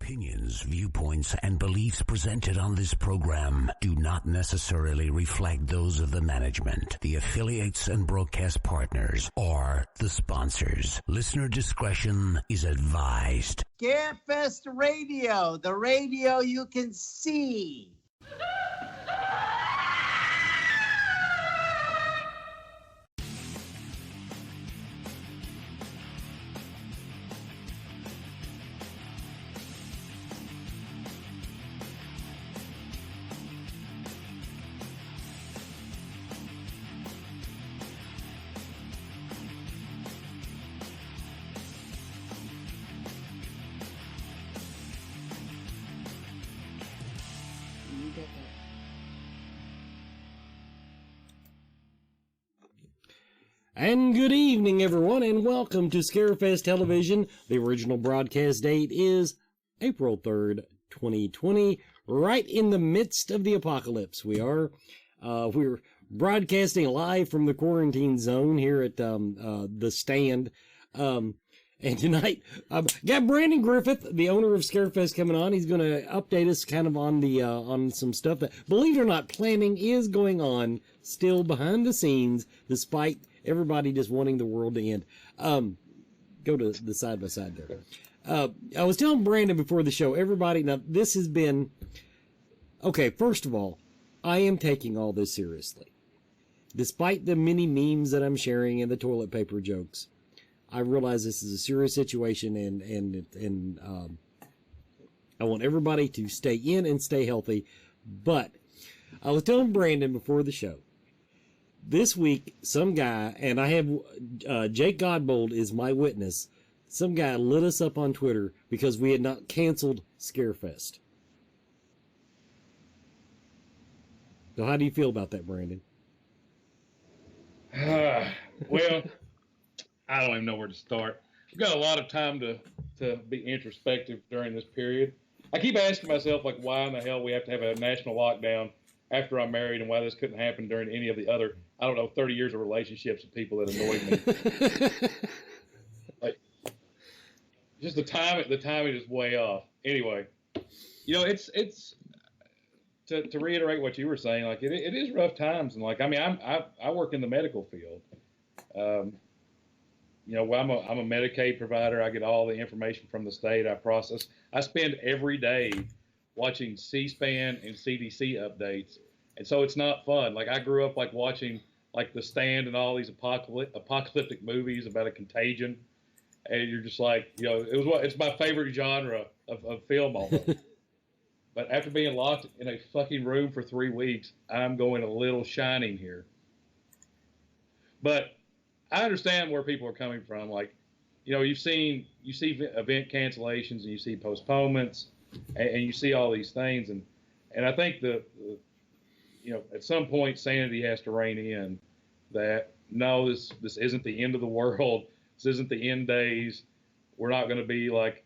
opinions, viewpoints, and beliefs presented on this program do not necessarily reflect those of the management, the affiliates and broadcast partners, or the sponsors. Listener discretion is advised. Scarefest Radio, the radio you can see. And good evening, everyone, and welcome to Scarefest Television. The original broadcast date is April 3rd, 2020, right in the midst of the apocalypse. We're broadcasting live from the quarantine zone here at the stand. And tonight, I've got Brandon Griffith, the owner of Scarefest, coming on. He's going to update us kind of on the on some stuff that, believe it or not, planning is going on still behind the scenes, despite everybody just wanting the world to end. Go to the side by side there. I was telling Brandon before the show, everybody, now this has been, okay, first of all, I am taking all this seriously. Despite the many memes that I'm sharing and the toilet paper jokes, I realize this is a serious situation, and I want everybody to stay in and stay healthy. But I was telling Brandon before the show, this week, some guy, and I have Jake Godbold is my witness, some guy lit us up on Twitter because we had not canceled Scarefest. So how do you feel about that, Brandon? Well, I don't even know where to start. We've got a lot of time to be introspective during this period. I keep asking myself, like, why in the hell we have to have a national lockdown after I'm married, and why this couldn't happen during any of the other, 30 years of relationships with people that annoyed me. Like, just the timing is way off. Anyway, it's to reiterate what you were saying, like, it is rough times, and like, I mean, I work in the medical field. I'm a Medicaid provider. I get all the information from the state. I spend every day watching C-SPAN and CDC updates, and so it's not fun. Like, I grew up like watching like The Stand and all these apocalyptic movies about a contagion, and you're just like, it's my favorite genre of film almost. But after being locked in a fucking room for 3 weeks, I'm going a little Shining here. But I understand where people are coming from. Like, you see event cancellations, and you see postponements, and you see all these things, and I think at some point sanity has to rein in that no, this isn't the end of the world. This isn't the end days. We're not going to be like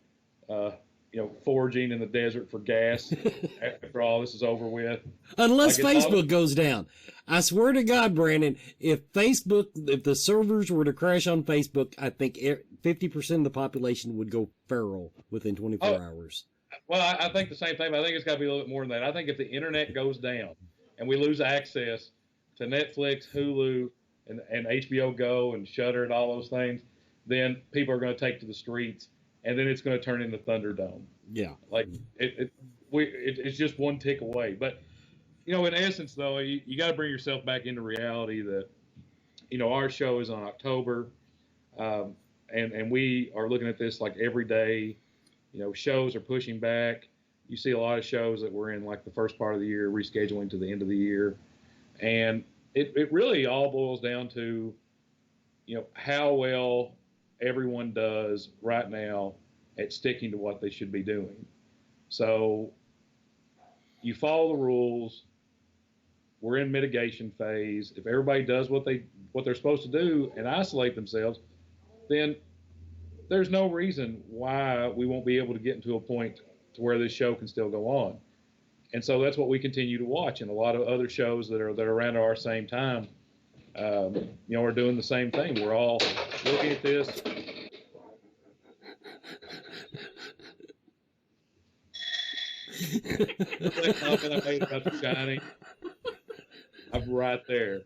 foraging in the desert for gas after all this is over with. Unless Facebook goes down. I swear to God, Brandon, if the servers were to crash on Facebook, I think 50% of the population would go feral within 24 hours. Well, I think the same thing, but I think it's got to be a little bit more than that. I think if the internet goes down and we lose access to Netflix, Hulu, and HBO Go and Shudder and all those things, then people are going to take to the streets, and then it's going to turn into Thunderdome. Yeah. Like, it's just one tick away. But, in essence, though, you got to bring yourself back into reality that, our show is on October, and we are looking at this like every day. Shows are pushing back. You see a lot of shows that were in like the first part of the year rescheduling to the end of the year. And it really all boils down to, how well everyone does right now at sticking to what they should be doing. So you follow the rules. We're in mitigation phase. If everybody does what they're supposed to do and isolate themselves, then there's no reason why we won't be able to get into a point to where this show can still go on. And so that's what we continue to watch. And a lot of other shows that are around our same time, are doing the same thing. We're all looking at this. That comment I made about The Shining, I'm right there.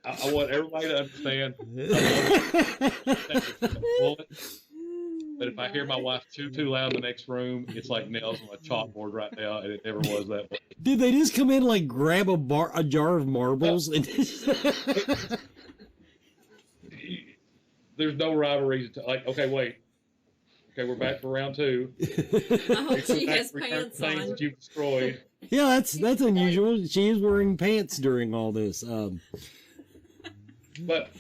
I want everybody to understand. But if I hear my wife chew too loud in the next room, it's like nails on a chalkboard right now, and it never was that way. Did they just come in and, like, grab a jar of marbles? And There's no rhyme or reason to, like, okay, wait. Okay, we're back for round 2. I hope she has pants things on. that you've destroyed. Yeah, that's unusual. She is wearing pants during all this. But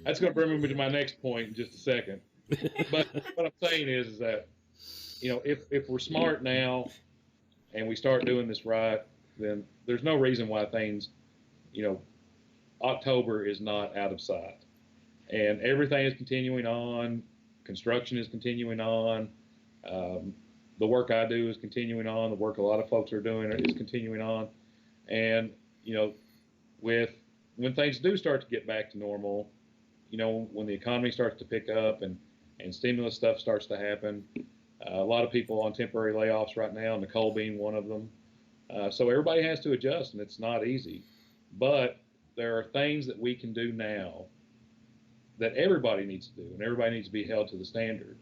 that's going to bring me to my next point in just a second. But what I'm saying is that, you know, if we're smart now and we start doing this right, then there's no reason why things, you know, October is not out of sight. And everything is continuing on. Construction is continuing on. The work I do is continuing on. The work a lot of folks are doing is continuing on. And, you know, when things do start to get back to normal, you know, when the economy starts to pick up and stimulus stuff starts to happen, a lot of people on temporary layoffs right now, Nicole being one of them. So everybody has to adjust, and it's not easy. But there are things that we can do now that everybody needs to do, and everybody needs to be held to the standard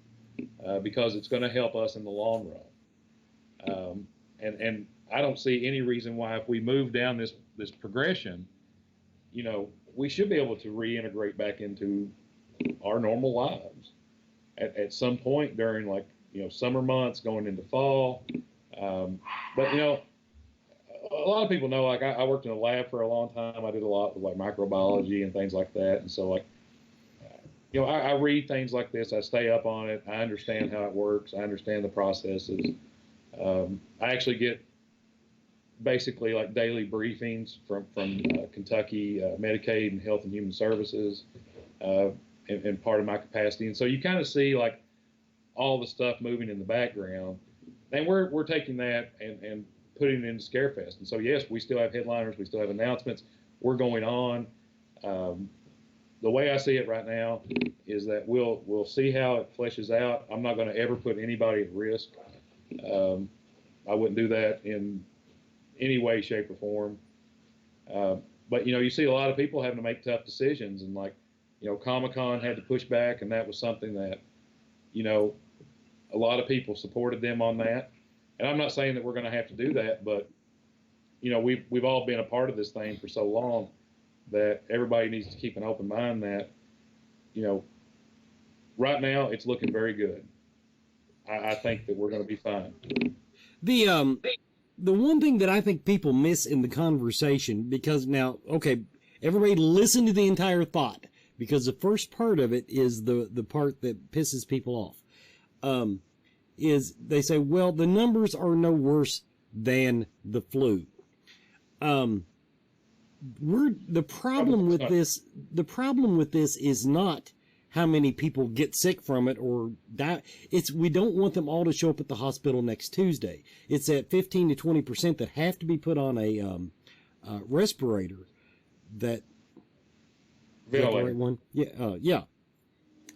because it's going to help us in the long run. And I don't see any reason why if we move down this progression, you know, we should be able to reintegrate back into our normal lives at some point during, like, you know, summer months going into fall. But, you know, a lot of people know, like, I worked in a lab for a long time. I did a lot with, like, microbiology and things like that. And so, like, you know, I read things like this. I stay up on it. I understand how it works. I understand the processes. I actually get basically like daily briefings from Kentucky Medicaid and Health and Human Services in part of my capacity. And so you kind of see, like, all the stuff moving in the background. And we're taking that and putting it into Scarefest. And so, yes, we still have headliners. We still have announcements. We're going on. The way I see it right now is that we'll see how it fleshes out. I'm not going to ever put anybody at risk. I wouldn't do that in any way, shape, or form. But, you know, you see a lot of people having to make tough decisions. And, like, you know, Comic-Con had to push back, and that was something that, you know, a lot of people supported them on that. And I'm not saying that we're going to have to do that, but, you know, we've all been a part of this thing for so long that everybody needs to keep an open mind that, you know, right now it's looking very good. I think that we're going to be fine. The one thing that I think people miss in the conversation, because now, okay, everybody listen to the entire thought, because the first part of it is the part that pisses people off. Is they say, well, the numbers are no worse than the flu. The problem with this is not how many people get sick from it or die. We don't want them all to show up at the hospital next Tuesday. It's that 15 to 20% that have to be put on a respirator. That the right one? Yeah.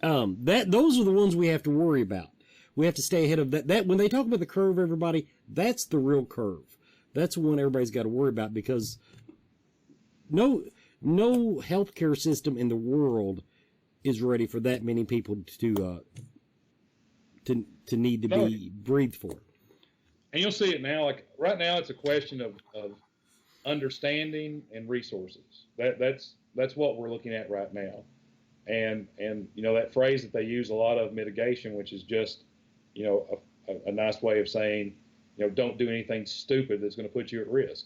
Those are the ones we have to worry about. We have to stay ahead of that. That when they talk about the curve, everybody, that's the real curve. That's the one everybody's got to worry about, because no healthcare system in the world is ready for that many people to need to be breathed for. And you'll see it now. Like right now, it's a question of understanding and resources. That's what we're looking at right now. And you know, that phrase that they use a lot of, mitigation, which is just, you know, a nice way of saying, you know, don't do anything stupid that's going to put you at risk.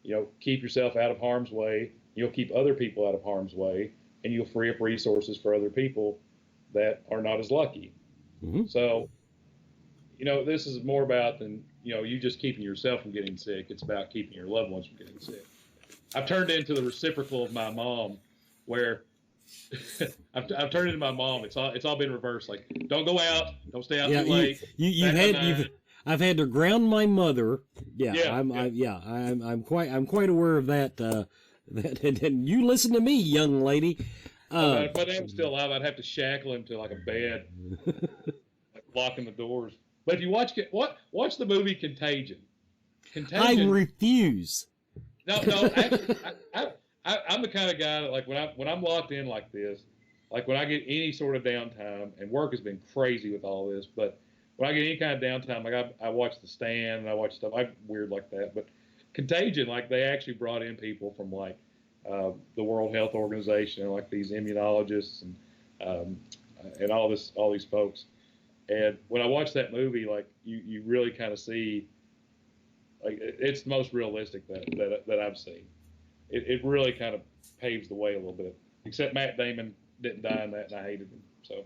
You know, keep yourself out of harm's way. You'll keep other people out of harm's way, and you'll free up resources for other people that are not as lucky. Mm-hmm. So, you know, this is more about than, you know, you just keeping yourself from getting sick. It's about keeping your loved ones from getting sick. I've turned into the reciprocal of my mom, where I've turned into my mom. It's all been reversed. Like, don't go out, don't stay out too late. I've had to ground my mother. I'm quite aware of that. And you listen to me, young lady. If my dad was still alive, I'd have to shackle him to like a bed. locking the doors. But if you watch the movie Contagion. I refuse. No. Actually, I'm the kind of guy that, like, when I'm locked in like this, like when I get any sort of downtime, and work has been crazy with all this, but when I get any kind of downtime, like I watch The Stand and I watch stuff. I'm weird like that, but Contagion, like they actually brought in people from like the World Health Organization and like these immunologists and all these folks. And when I watch that movie, like you really kind of see, like it's the most realistic that I've seen. It really kind of paves the way a little bit. Except Matt Damon didn't die in that, and I hated him. So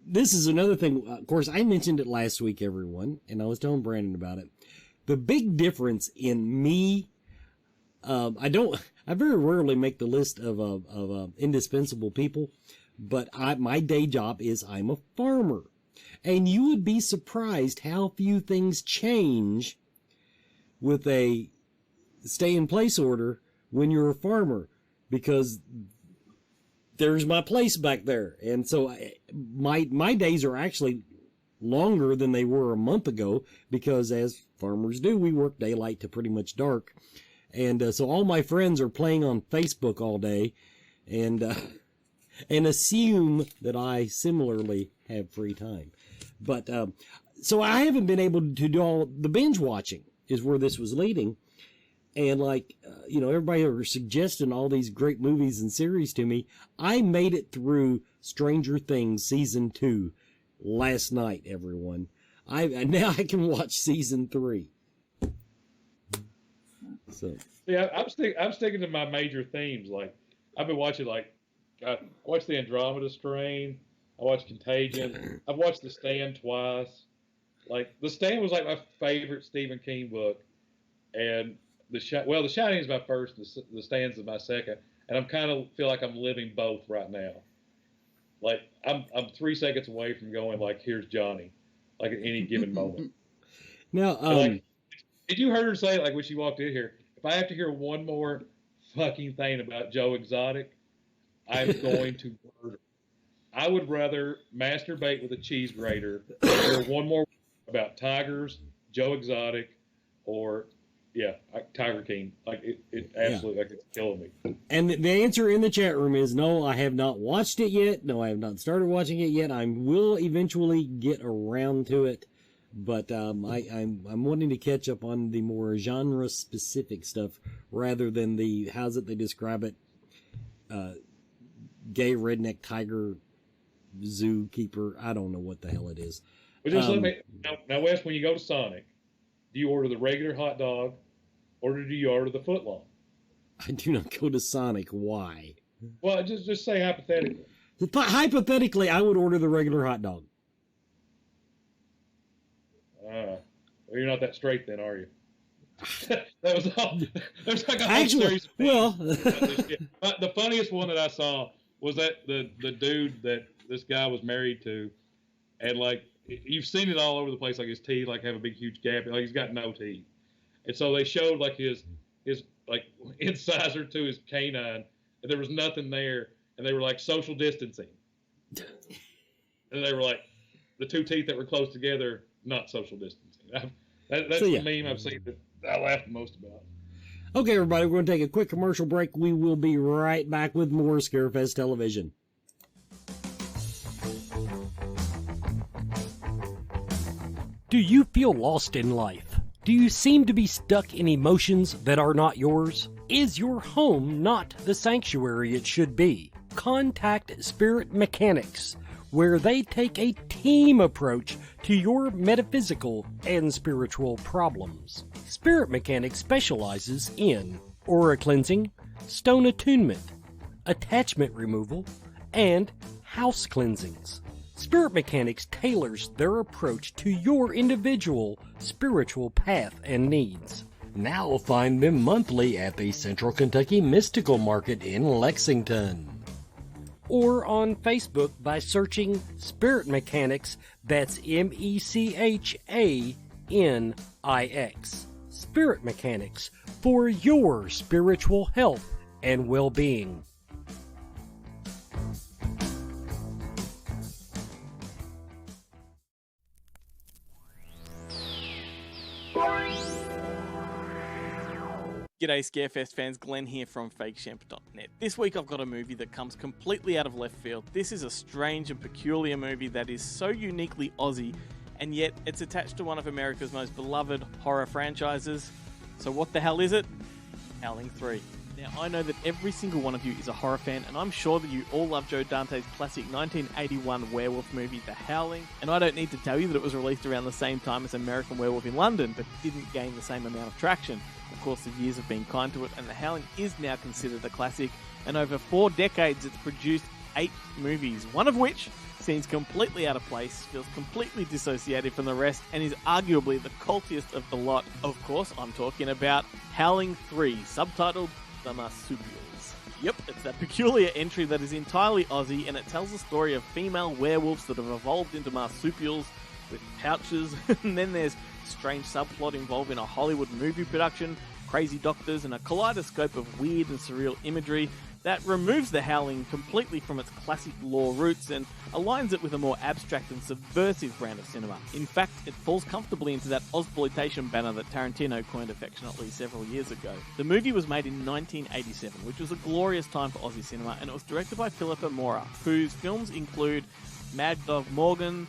this is another thing. Of course, I mentioned it last week, everyone, and I was telling Brandon about it. The big difference in me, I very rarely make the list of indispensable people, but my day job is I'm a farmer. And you would be surprised how few things change with a stay-in-place order when you're a farmer, because there's my place back there. And so my days are actually longer than they were a month ago, because as farmers do, we work daylight to pretty much dark. And so all my friends are playing on Facebook all day and assume that I similarly have free time. But so I haven't been able to do all the binge watching, is where this was leading. And like, everybody are suggesting all these great movies and series to me. I made it through Stranger Things Season 2 last night, everyone. Now I can watch Season 3. So yeah, I'm sticking to my major themes. Like I've been watching, like I watched the Andromeda Strain. I watched Contagion. I've watched The Stand twice. Like The Stand was like my favorite Stephen King book, and The Shining is my first. The Stand is my second, and I'm kind of feel like I'm living both right now. Like I'm 3 seconds away from going like, here's Johnny, like at any given moment. Now, like, did you hear her say, like when she walked in here, if I have to hear one more fucking thing about Joe Exotic, I'm going to murder. I would rather masturbate with a cheese grater than hear one more about tigers, Joe Exotic, or Tiger King. Like it absolutely, like it's killing me. And the answer in the chat room is no, I have not watched it yet. No, I have not started watching it yet. I will eventually get around to it, but I'm wanting to catch up on the more genre specific stuff rather than the, how's it they describe it, gay redneck tiger zookeeper. I don't know what the hell it is. But just let me now, Wes, when you go to Sonic, do you order the regular hot dog, or do you order the footlong? I do not go to Sonic. Why? Well, just say hypothetically. Hypothetically, I would order the regular hot dog. Well, you're not that straight then, are you? That was all. There's like a whole Actually, series of well, the funniest one that I saw was that the dude that this guy was married to, and like you've seen it all over the place, like his teeth like have a big huge gap, like he's got no teeth, and so they showed like his like incisor to his canine, and there was nothing there, and they were like social distancing, and they were like the two teeth that were close together, not social distancing. That's the meme I've seen that I laughed the most about. Okay, everybody, we're going to take a quick commercial break. We will be right back with more Scarefest television. Do you feel lost in life? Do you seem to be stuck in emotions that are not yours? Is your home not the sanctuary it should be? Contact Spirit Mechanics, where they take a team approach to your metaphysical and spiritual problems. Spirit Mechanics specializes in aura cleansing, stone attunement, attachment removal, and house cleansings. Spirit Mechanics tailors their approach to your individual spiritual path and needs. Now find them monthly at the Central Kentucky Mystical Market in Lexington, or on Facebook by searching Spirit Mechanics, that's MECHANIX. Spirit Mechanics, for your spiritual health and well-being. G'day Scarefest fans, Glenn here from FakeShemp.net. This week I've got a movie that comes completely out of left field. This is a strange and peculiar movie that is so uniquely Aussie, and yet it's attached to one of America's most beloved horror franchises. So what the hell is it? Howling 3. Now, I know that every single one of you is a horror fan, and I'm sure that you all love Joe Dante's classic 1981 werewolf movie, The Howling, and I don't need to tell you that it was released around the same time as American Werewolf in London, but didn't gain the same amount of traction. Of course, the years have been kind to it, and The Howling is now considered a classic, and over 4 decades it's produced 8 movies, one of which seems completely out of place, feels completely dissociated from the rest, and is arguably the cultiest of the lot. Of course, I'm talking about Howling 3, subtitled The Marsupials. Yep, it's that peculiar entry that is entirely Aussie, and it tells the story of female werewolves that have evolved into marsupials with pouches, and then there's strange subplot involving a Hollywood movie production, crazy doctors, and a kaleidoscope of weird and surreal imagery that removes The Howling completely from its classic lore roots and aligns it with a more abstract and subversive brand of cinema. In fact, it falls comfortably into that Ozploitation banner that Tarantino coined affectionately several years ago. The movie was made in 1987, which was a glorious time for Aussie cinema, and it was directed by Philippa Mora, whose films include Mad Dog Morgan,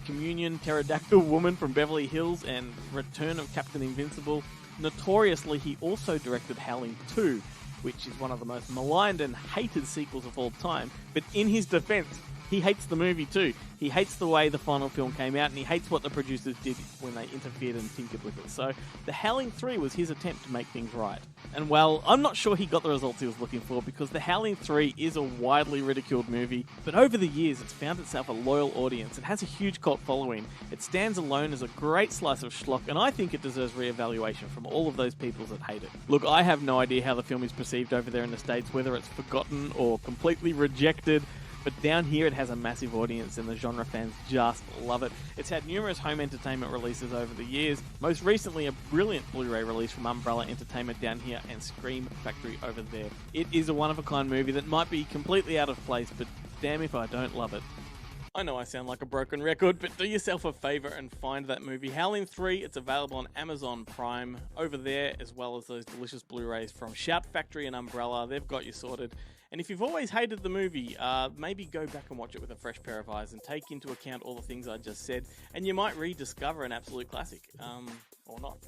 Communion, Pterodactyl Woman from Beverly Hills, and Return of Captain Invincible. Notoriously, he also directed Howling 2, which is one of the most maligned and hated sequels of all time, but in his defense, he hates the movie too. He hates the way the final film came out, and he hates what the producers did when they interfered and tinkered with it. So, The Howling 3 was his attempt to make things right. And well, I'm not sure he got the results he was looking for, because The Howling 3 is a widely ridiculed movie, but over the years it's found itself a loyal audience. It has a huge cult following. It stands alone as a great slice of schlock, and I think it deserves re-evaluation from all of those people that hate it. Look, I have no idea how the film is perceived over there in the States, whether it's forgotten or completely rejected, but down here it has a massive audience and the genre fans just love it. It's had numerous home entertainment releases over the years, most recently a brilliant Blu-ray release from Umbrella Entertainment down here and Scream Factory over there. It is a one-of-a-kind movie that might be completely out of place, but damn if I don't love it. I know I sound like a broken record, but do yourself a favour and find that movie. Howling 3, it's available on Amazon Prime over there, as well as those delicious Blu-rays from Shout Factory and Umbrella. They've got you sorted. And if you've always hated the movie, maybe go back and watch it with a fresh pair of eyes and take into account all the things I just said, and you might rediscover an absolute classic. Or not.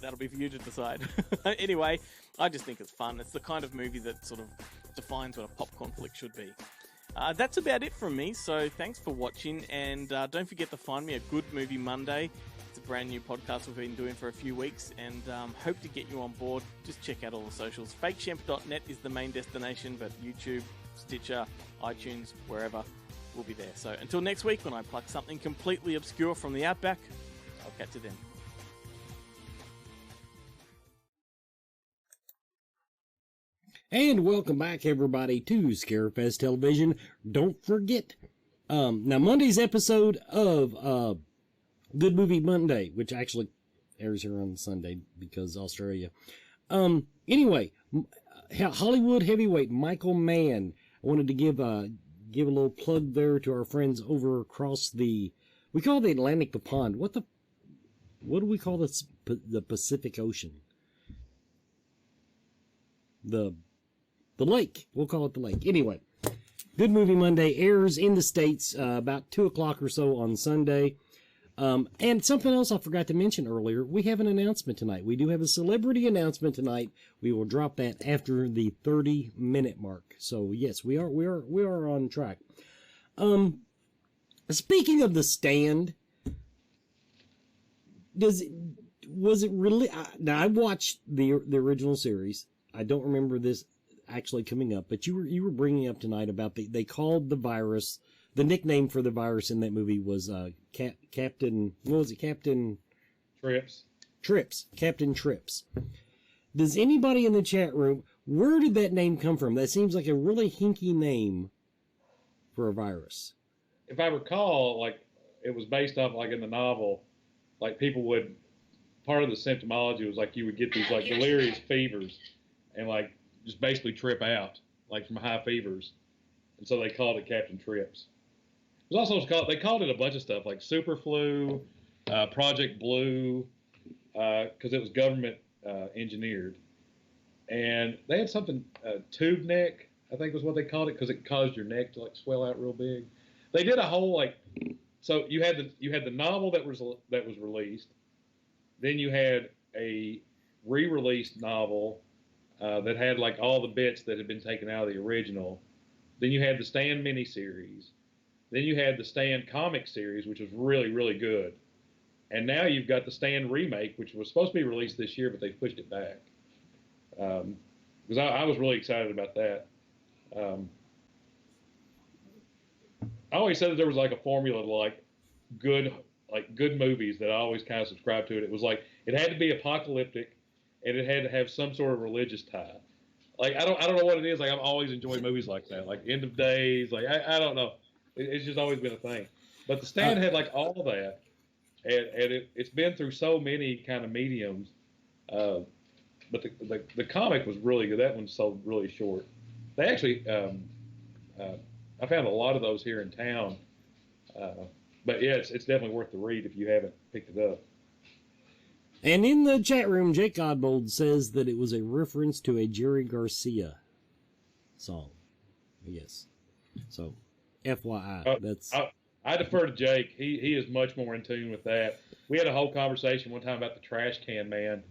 That'll be for you to decide. Anyway, I just think it's fun. It's the kind of movie that sort of defines what a popcorn flick should be. That's about it from me, so thanks for watching, and don't forget to find me a Good Movie Monday. It's a brand new podcast we've been doing for a few weeks, and hope to get you on board. Just check out all the socials. FakeShemp.net is the main destination, but YouTube, Stitcher, iTunes, wherever, we'll be there. So until next week, when I pluck something completely obscure from the Outback, I'll catch you then. And welcome back, everybody, to Scarefest Television. Don't forget, now Monday's episode of Good Movie Monday, which actually airs here on Sunday because Australia. Anyway, Hollywood heavyweight Michael Mann. I wanted to give a little plug there to our friends over across we call it the Atlantic the pond. What do we call this? The Pacific Ocean. The lake. We'll call it the lake. Anyway, Good Movie Monday airs in the States about 2 o'clock or so on Sunday. And something else I forgot to mention earlier, we have an announcement tonight. We do have a celebrity announcement tonight. We will drop that after the 30-minute mark. So yes, we are on track. Speaking of The Stand, was it really? Now I watched the original series. I don't remember this actually coming up, but you were bringing up tonight about they called the virus. The nickname for the virus in that movie was Captain. What was it? Captain Trips. Captain Trips. Does anybody in the chat room? Where did that name come from? That seems like a really hinky name for a virus. If I recall, like it was based off like in the novel, like people would. Part of the symptomology was like you would get these like delirious fevers, and like just basically trip out like from high fevers, and so they called it Captain Trips. It was also called, they called it a bunch of stuff like Super Flu, Project Blue, because it was government engineered. and they had something tube neck, I think was what they called it, because it caused your neck to like swell out real big. They did a whole like, so you had the novel that was released, then you had a re-released novel that had like all the bits that had been taken out of the original. Then you had the Stan miniseries. Then you had the Stan comic series, which was really, really good. And now you've got the Stan remake, which was supposed to be released this year, but they pushed it back. Because I was really excited about that. I always said that there was like a formula to like good movies that I always kind of subscribed to. It was like it had to be apocalyptic, and it had to have some sort of religious tie. Like I don't know what it is. Like I've always enjoyed movies like that, like End of Days. Like I don't know. It's just always been a thing. But the Stand had like all of that, and it's been through so many kind of mediums. But the comic was really good. That one sold really short. They actually, I found a lot of those here in town. But yeah, it's definitely worth the read if you haven't picked it up. And in the chat room, Jake Godbold says that it was a reference to a Jerry Garcia song. Yes. So, FYI, that's. I defer to Jake. He is much more in tune with that. We had a whole conversation one time about the Trash Can Man.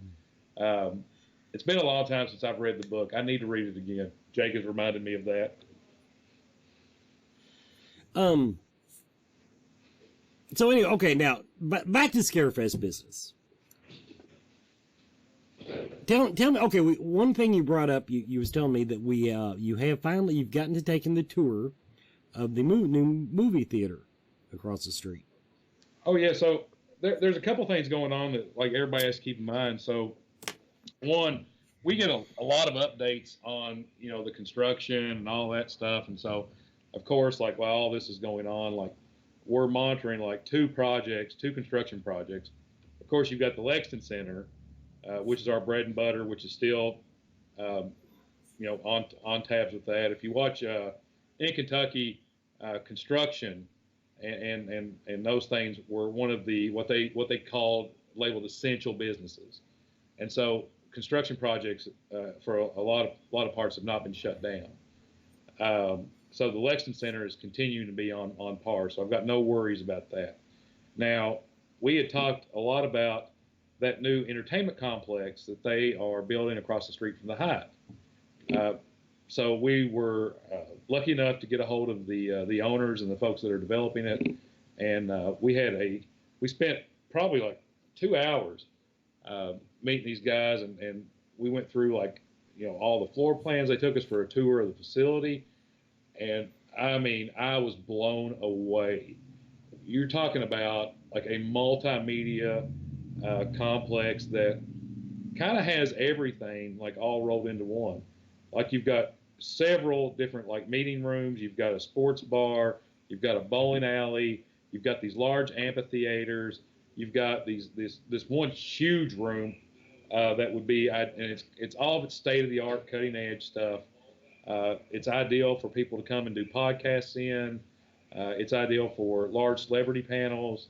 It's been a long time since I've read the book. I need to read it again. Jake has reminded me of that. So anyway, okay, now back to Scarefest business. Tell me. Okay, one thing you brought up, you was telling me that you've gotten to taking the tour of the new movie theater across the street. Oh yeah, so there's a couple things going on that like everybody has to keep in mind. So one, we get a lot of updates on the construction and all that stuff, and so of course like while all this is going on, like we're monitoring like two construction projects. Of course, you've got the Lexington Center, which is our bread and butter, which is still, on tabs with that. If you watch in Kentucky, construction and those things were one of the what they labeled essential businesses, and so construction projects for a lot of parts have not been shut down. So the Lexington Center is continuing to be on par. So I've got no worries about that. Now, we had talked a lot about that new entertainment complex that they are building across the street from the Hyatt. So we were lucky enough to get a hold of the owners and the folks that are developing it, and we spent probably like 2 hours meeting these guys, and we went through like all the floor plans. They took us for a tour of the facility. And I mean, I was blown away. You're talking about like a multimedia complex that kind of has everything like all rolled into one. Like you've got several different like meeting rooms. You've got a sports bar. You've got a bowling alley. You've got these large amphitheaters. You've got this one huge room that would be, and it's all of its state-of-the-art, cutting-edge stuff. It's ideal for people to come and do podcasts in. It's ideal for large celebrity panels,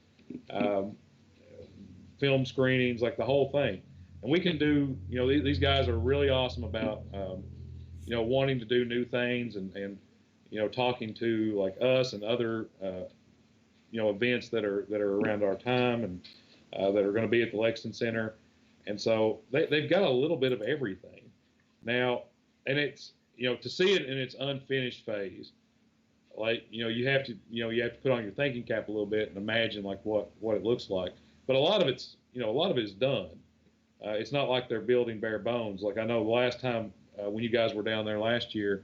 film screenings, like the whole thing. And we can do, these guys are really awesome about, wanting to do new things and talking to like us and other, events that are around our time and that are going to be at the Lexington Center. And so they've got a little bit of everything now, and it's, to see it in its unfinished phase, like, you have to put on your thinking cap a little bit and imagine like what it looks like. But a lot of it is done. It's not like they're building bare bones. Like I know the last time when you guys were down there last year,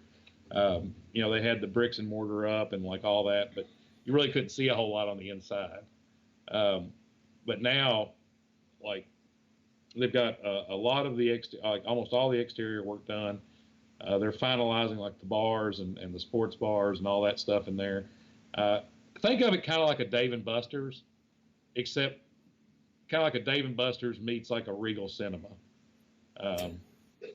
they had the bricks and mortar up and like all that, but you really couldn't see a whole lot on the inside. But now, like, they've got a lot of the almost all the exterior work done. They're finalizing like the bars and the sports bars and all that stuff in there. Think of it kind of like a Dave & Buster's, except kind of like a Dave & Buster's meets like a Regal Cinema.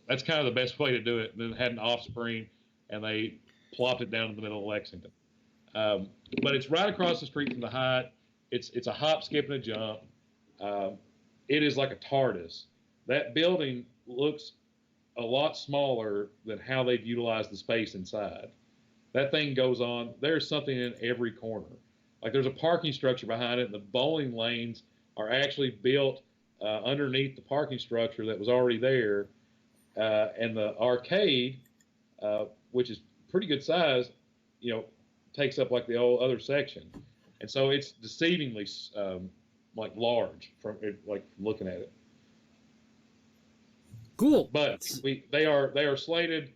That's kind of the best way to do it. And then it had an Offspring, and they plopped it down in the middle of Lexington. But it's right across the street from the Hyatt. It's a hop, skip, and a jump. It is like a TARDIS. That building looks a lot smaller than how they've utilized the space inside. That thing goes on. There's something in every corner. Like there's a parking structure behind it, and the bowling lanes are actually built underneath the parking structure that was already there. And the arcade, which is pretty good size, takes up like the whole other section. And so it's deceivingly like large from like looking at it. Cool. But they are slated.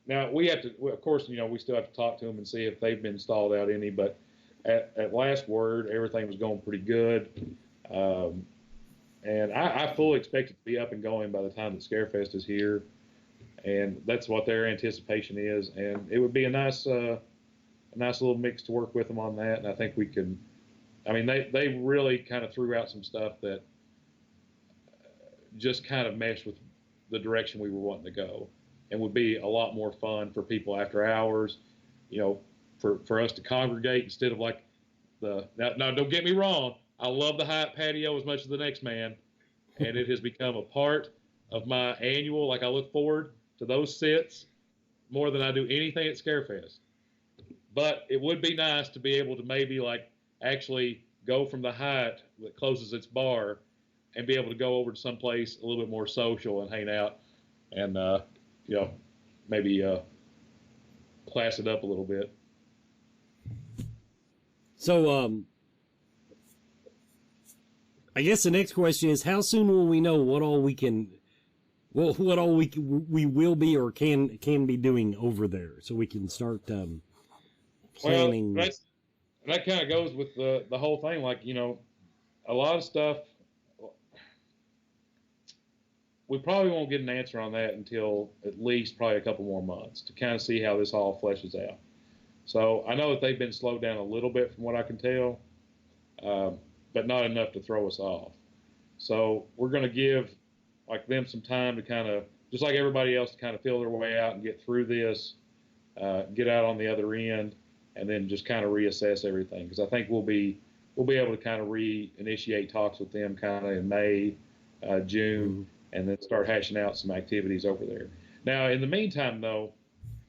Now we have to, of course, we still have to talk to them and see if they've been stalled out any. But at last word, everything was going pretty good, and I fully expect it to be up and going by the time that Scarefest is here, and that's what their anticipation is. And it would be a nice little mix to work with them on that. And I think we can. I mean, they really kind of threw out some stuff that just kind of meshed with the direction we were wanting to go, and would be a lot more fun for people after hours, for us to congregate instead of like now don't get me wrong, I love the Hyatt patio as much as the next man, and it has become a part of my annual, like I look forward to those sits more than I do anything at Scarefest. But it would be nice to be able to maybe like actually go from the Hyatt that closes its bar and be able to go over to someplace a little bit more social and hang out and, maybe class it up a little bit. So, I guess the next question is, how soon will we know what all we will be or can be doing over there, so we can start planning? Well, that kind of goes with the whole thing. Like, a lot of stuff, we probably won't get an answer on that until at least probably a couple more months to kind of see how this all fleshes out. So I know that they've been slowed down a little bit from what I can tell, but not enough to throw us off. So we're going to give like them some time to kind of, just like everybody else, to kind of feel their way out and get through this, get out on the other end, and then just kind of reassess everything. Because I think we'll be able to kind of reinitiate talks with them kind of in May, June, and then start hashing out some activities over there. Now, in the meantime, though,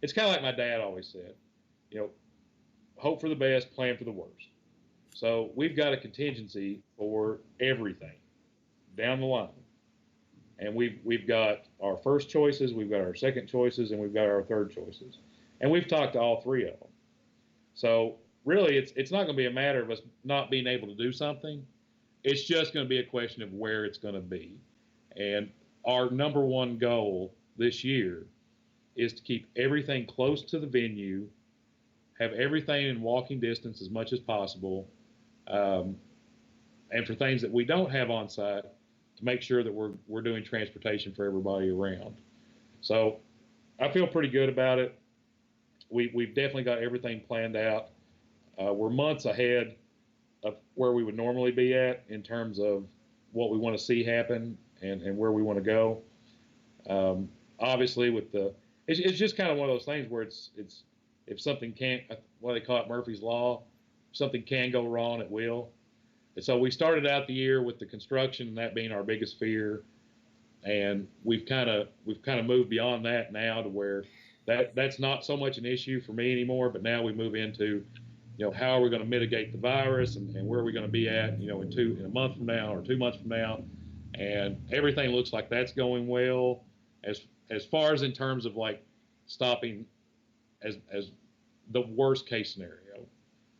it's kind of like my dad always said, hope for the best, plan for the worst. So we've got a contingency for everything down the line. And we've got our first choices, we've got our second choices, and we've got our third choices. And we've talked to all three of them. So really, it's not going to be a matter of us not being able to do something. It's just going to be a question of where it's going to be. And our number one goal this year is to keep everything close to the venue, have everything in walking distance as much as possible, and for things that we don't have on site, to make sure that we're doing transportation for everybody around. So I feel pretty good about it. We've definitely got everything planned out. We're months ahead of where we would normally be at in terms of what we want to see happen and where we want to go. Obviously, it's just kind of one of those things where it's if something can't, what they call it, Murphy's Law, if something can go wrong, it will. And so we started out the year with the construction, and that being our biggest fear, and we've kind of moved beyond that now to where that's not so much an issue for me anymore. But now we move into, how are we going to mitigate the virus, and where are we going to be at, in a month from now or 2 months from now, and everything looks like that's going well as far as in terms of like stopping as the worst case scenario.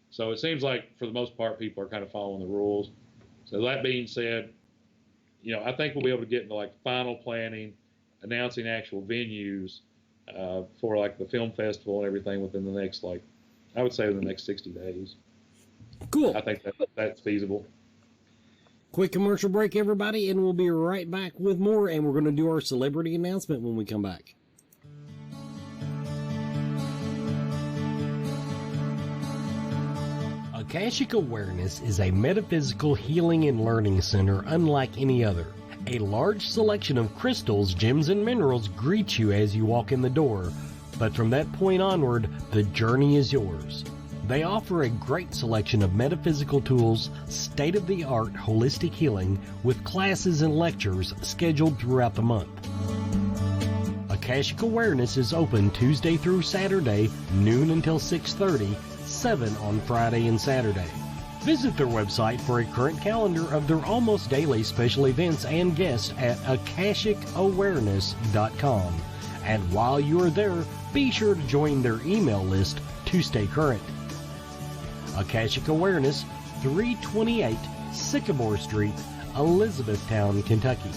So it seems like for the most part people are kind of following the rules. So that being said, I think we'll be able to get into like final planning, announcing actual venues for like the film festival and everything within the next, like, I would say within the next 60 days. Cool. I think that's feasible. Quick commercial break, everybody, and we'll be right back with more, and we're going to do our celebrity announcement when we come back. Akashic Awareness is a metaphysical healing and learning center unlike any other. A large selection of crystals, gems, and minerals greet you as you walk in the door, but from that point onward, the journey is yours. They offer a great selection of metaphysical tools, state-of-the-art holistic healing, with classes and lectures scheduled throughout the month. Akashic Awareness is open Tuesday through Saturday, noon until 6:30, 7 on Friday and Saturday. Visit their website for a current calendar of their almost daily special events and guests at akashicawareness.com. And while you're there, be sure to join their email list to stay current. Akashic Awareness, 328 Sycamore Street, Elizabethtown, Kentucky.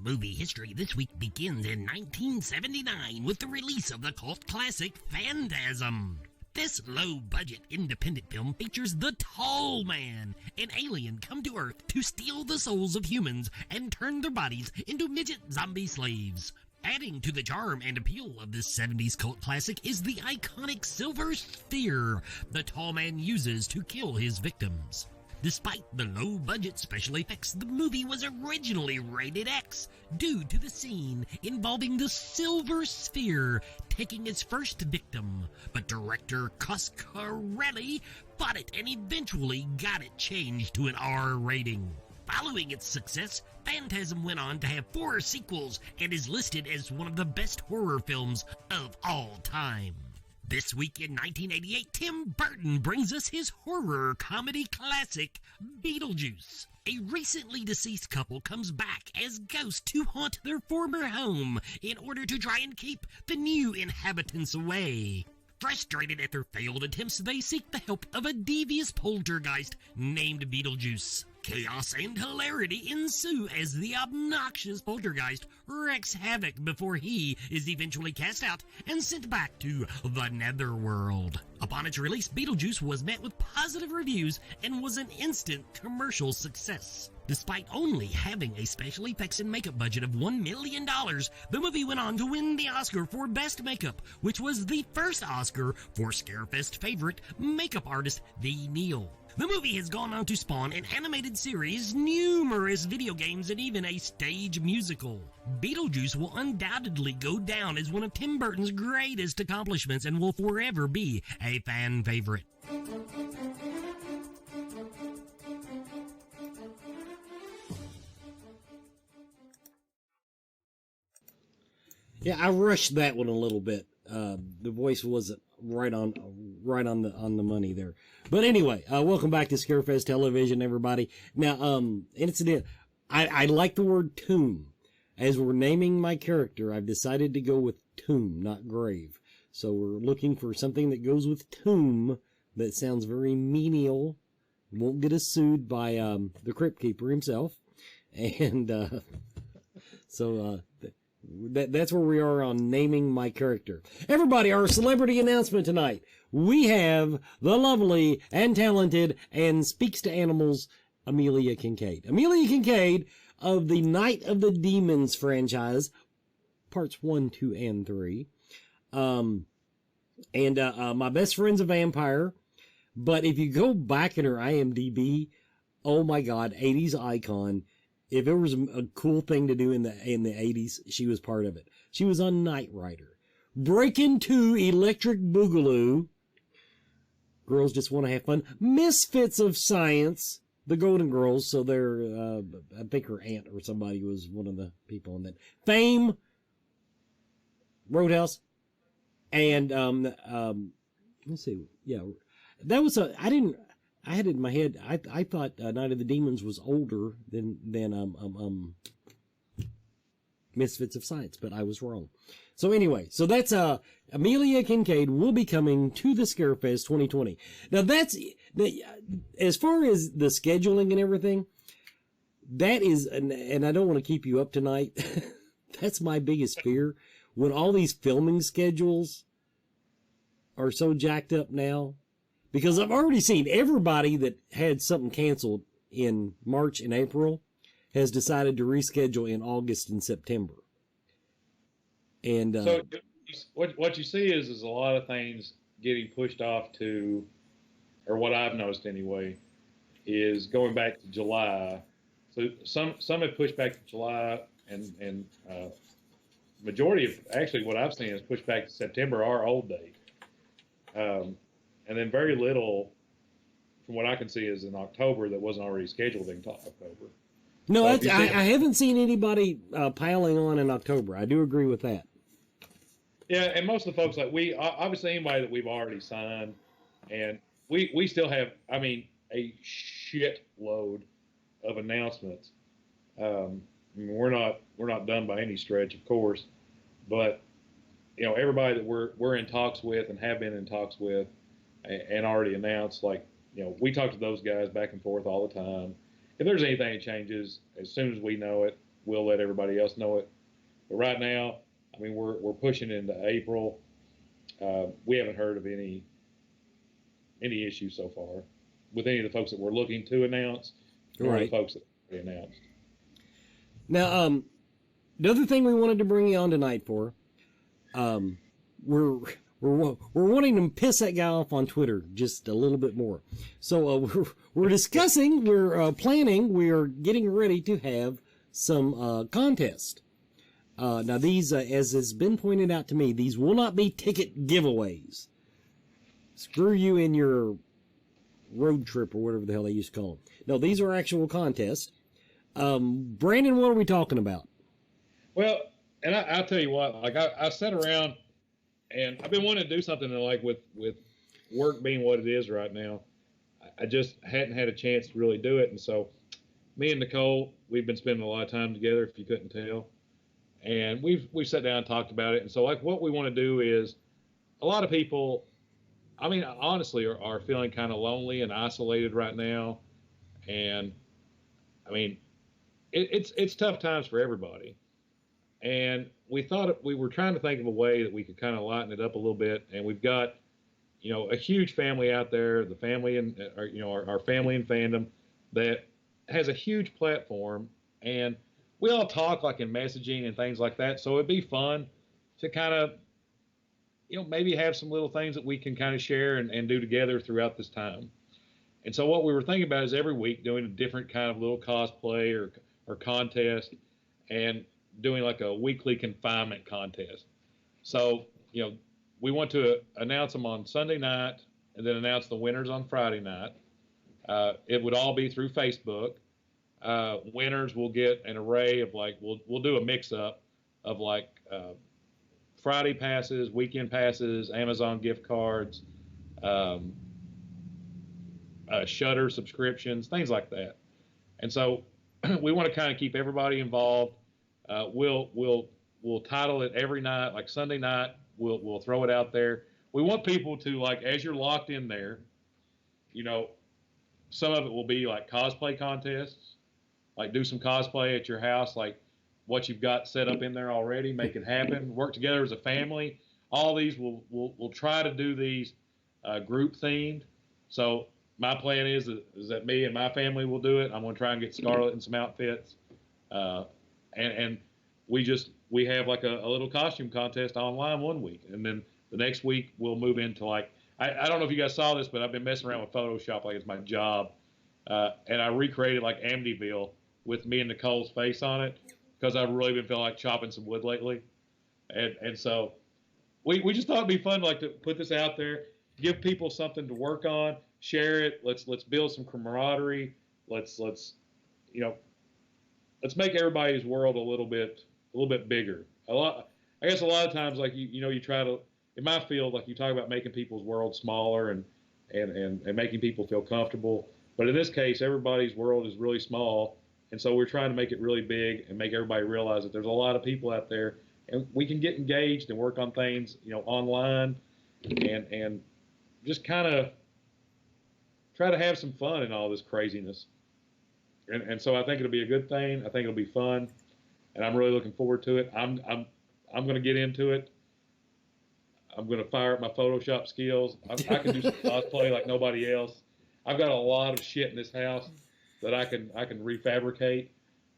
Movie history this week begins in 1979 with the release of the cult classic Phantasm. This low-budget independent film features the Tall Man, an alien come to Earth to steal the souls of humans and turn their bodies into midget zombie slaves. Adding to the charm and appeal of this 70s cult classic is the iconic silver sphere the Tall Man uses to kill his victims. Despite the low-budget special effects, the movie was originally rated X due to the scene involving the Silver Sphere taking its first victim. But director Coscarelli fought it and eventually got it changed to an R rating. Following its success, Phantasm went on to have 4 sequels and is listed as one of the best horror films of all time. This week in 1988, Tim Burton brings us his horror comedy classic, Beetlejuice. A recently deceased couple comes back as ghosts to haunt their former home in order to try and keep the new inhabitants away. Frustrated at their failed attempts, they seek the help of a devious poltergeist named Beetlejuice. Chaos and hilarity ensue as the obnoxious poltergeist wreaks havoc before he is eventually cast out and sent back to the netherworld. Upon its release, Beetlejuice was met with positive reviews and was an instant commercial success. Despite only having a special effects and makeup budget of $1 million, the movie went on to win the Oscar for Best Makeup, which was the first Oscar for Scarefest favorite makeup artist V. Neil. The movie has gone on to spawn an animated series, numerous video games, and even a stage musical. Beetlejuice will undoubtedly go down as one of Tim Burton's greatest accomplishments and will forever be a fan favorite. Yeah, I rushed that one a little bit. The voice wasn't right on the money there. But anyway, welcome back to Scarefest Television, everybody. Now, incident, I like the word tomb. As we're naming my character, I've decided to go with tomb, not grave. So we're looking for something that goes with tomb that sounds very menial, won't get us sued by the Crypt Keeper himself. And that's where we are on naming my character. Everybody, our celebrity announcement tonight. We have the lovely and talented and speaks to animals, Amelia Kincaid. Amelia Kincaid of the Night of the Demons franchise, parts 1, 2, and 3. My Best Friend's a Vampire. But if you go back in her IMDb, oh my God, 80s icon. If there was a cool thing to do in the 80s, she was part of it. She was on Knight Rider. Breakin' 2, Electric Boogaloo. Girls Just Want to Have Fun. Misfits of Science. The Golden Girls. So they're, I think her aunt or somebody was one of the people in that. Fame. Roadhouse. And, let's see. Yeah. That was I had it in my head. I thought Night of the Demons was older than Misfits of Science, but I was wrong. So anyway, so that's Amelia Kincaid will be coming to the Scarefest 2020. Now that's as far as the scheduling and everything. That is, and I don't want to keep you up tonight. That's my biggest fear when all these filming schedules are so jacked up now. Because I've already seen everybody that had something canceled in March and April has decided to reschedule in August and September. And so what you see is a lot of things getting pushed off to, or what I've noticed anyway, is going back to July. So some have pushed back to July, and majority of actually what I've seen is pushed back to September, our old date. And then very little, from what I can see, is in October that wasn't already scheduled until October. No, So I haven't seen anybody piling on in October. I do agree with that. Yeah, and most of the folks, like we, obviously anybody that we've already signed, and we still have, I mean, a shit load of announcements. I mean, we're not done by any stretch, of course, but everybody that we're in talks with and have been in talks with, and already announced, like we talk to those guys back and forth all the time. If there's anything that changes, as soon as we know it, we'll let everybody else know it. But right now, I mean, we're pushing into April. We haven't heard of any issues so far with any of the folks that we're looking to announce, or the folks that we announced. Now, the other thing we wanted to bring you on tonight for, we're wanting to piss that guy off on Twitter just a little bit more. So we're discussing, we're planning, we're getting ready to have some contests. Now these, as has been pointed out to me, these will not be ticket giveaways. Screw you in your road trip or whatever the hell they used to call them. No, these are actual contests. Brandon, what are we talking about? Well, and I'll tell you what, like I sat around and I've been wanting to do something that, like with work being what it is right now, I just hadn't had a chance to really do it. And so me and Nicole, we've been spending a lot of time together, if you couldn't tell. And we've sat down and talked about it. And so, like, what we want to do is, a lot of people, I mean, honestly, are feeling kind of lonely and isolated right now. And I mean, it's tough times for everybody. And we thought we were trying to think of a way that we could kind of lighten it up a little bit. And we've got, a huge family out there, the family and our family and fandom that has a huge platform, and we all talk like in messaging and things like that. So it'd be fun to kind of, maybe have some little things that we can kind of share and do together throughout this time. And so what we were thinking about is every week doing a different kind of little cosplay or contest, and doing like a weekly confinement contest. So, we want to announce them on Sunday night and then announce the winners on Friday night. It would all be through Facebook. Winners will get an array of, like, we'll do a mix up of, like, Friday passes, weekend passes, Amazon gift cards, Shudder subscriptions, things like that. And so we want to kind of keep everybody involved. We'll title it every night, like Sunday night. We'll throw it out there. We want people to, like, as you're locked in there, some of it will be like cosplay contests, like do some cosplay at your house, like what you've got set up in there already, make it happen, work together as a family. All these we'll try to do these group themed. So my plan is that me and my family will do it. I'm going to try and get Scarlett in some outfits. And we have like a little costume contest online one week. And then the next week we'll move into, like, I don't know if you guys saw this, but I've been messing around with Photoshop like it's my job. And I recreated like Amityville with me and Nicole's face on it, because I've really been feeling like chopping some wood lately. And so we just thought it'd be fun, like, to put this out there, give people something to work on, share it. Let's build some camaraderie. Let's make everybody's world a little bit bigger. I guess a lot of times, like, you try to, in my field, like, you talk about making people's world smaller and making people feel comfortable. But in this case, everybody's world is really small. And so we're trying to make it really big and make everybody realize that there's a lot of people out there, and we can get engaged and work on things, online, and just kind of try to have some fun in all this craziness. And so I think it'll be a good thing. I think it'll be fun, and I'm really looking forward to it. I'm going to get into it. I'm going to fire up my Photoshop skills. I can do some cosplay like nobody else. I've got a lot of shit in this house that I can refabricate,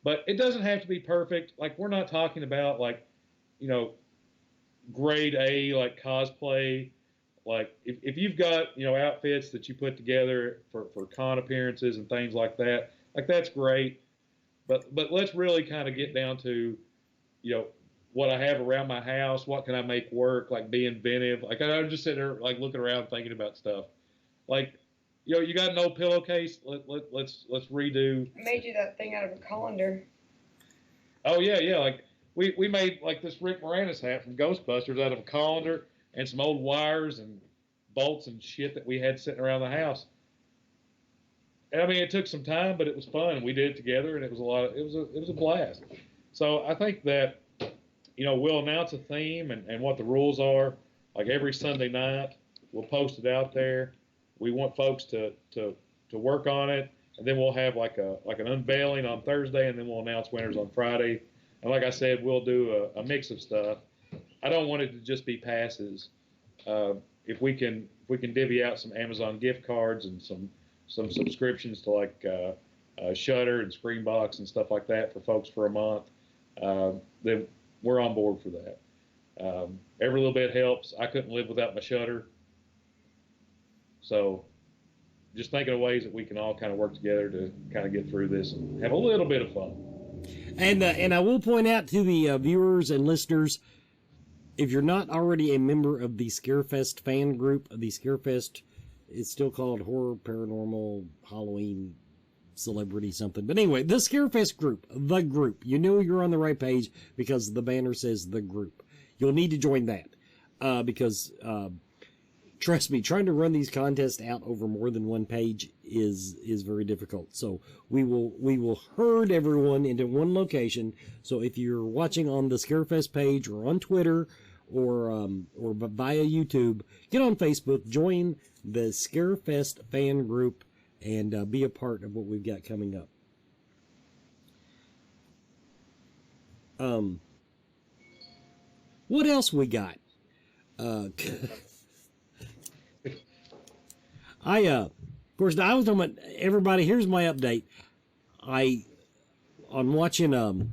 but it doesn't have to be perfect. Like, we're not talking about, like, grade A, like, cosplay. Like, if you've got, outfits that you put together for con appearances and things like that, like, that's great. But let's really kind of get down to, you know, what I have around my house. What can I make work? Like be inventive. Like I'm just sitting there like looking around thinking about stuff. Like, you know, you got an old pillowcase. Let's redo. I made you that thing out of a colander. Oh yeah. Like we made like this Rick Moranis hat from Ghostbusters out of a colander and some old wires and bolts and shit that we had sitting around the house. And I mean, it took some time, but it was fun. We did it together, and it was a blast. So I think that, you know, we'll announce a theme and what the rules are. Like every Sunday night, we'll post it out there. We want folks to work on it, and then we'll have like an unveiling on Thursday, and then we'll announce winners on Friday. And like I said, we'll do a mix of stuff. I don't want it to just be passes. If we can divvy out some Amazon gift cards and some subscriptions to like Shudder and Screenbox and stuff like that for folks for a month, then we're on board for that. Every little bit helps. I couldn't live without my Shudder. So just thinking of ways that we can all kind of work together to kind of get through this and have a little bit of fun. And I will point out to the viewers and listeners, if you're not already a member of the Scarefest fan group, the Scarefest, it's still called Horror, Paranormal, Halloween, Celebrity something. But anyway, the Scarefest group, the group. You know you're on the right page because the banner says the group. You'll need to join that because, trust me, trying to run these contests out over more than one page is very difficult. So we will herd everyone into one location. So if you're watching on the Scarefest page or on Twitter or via YouTube, get on Facebook, join the Scarefest fan group, and be a part of what we've got coming up. What else we got? Of course, now I was talking about everybody. Here's my update. On watching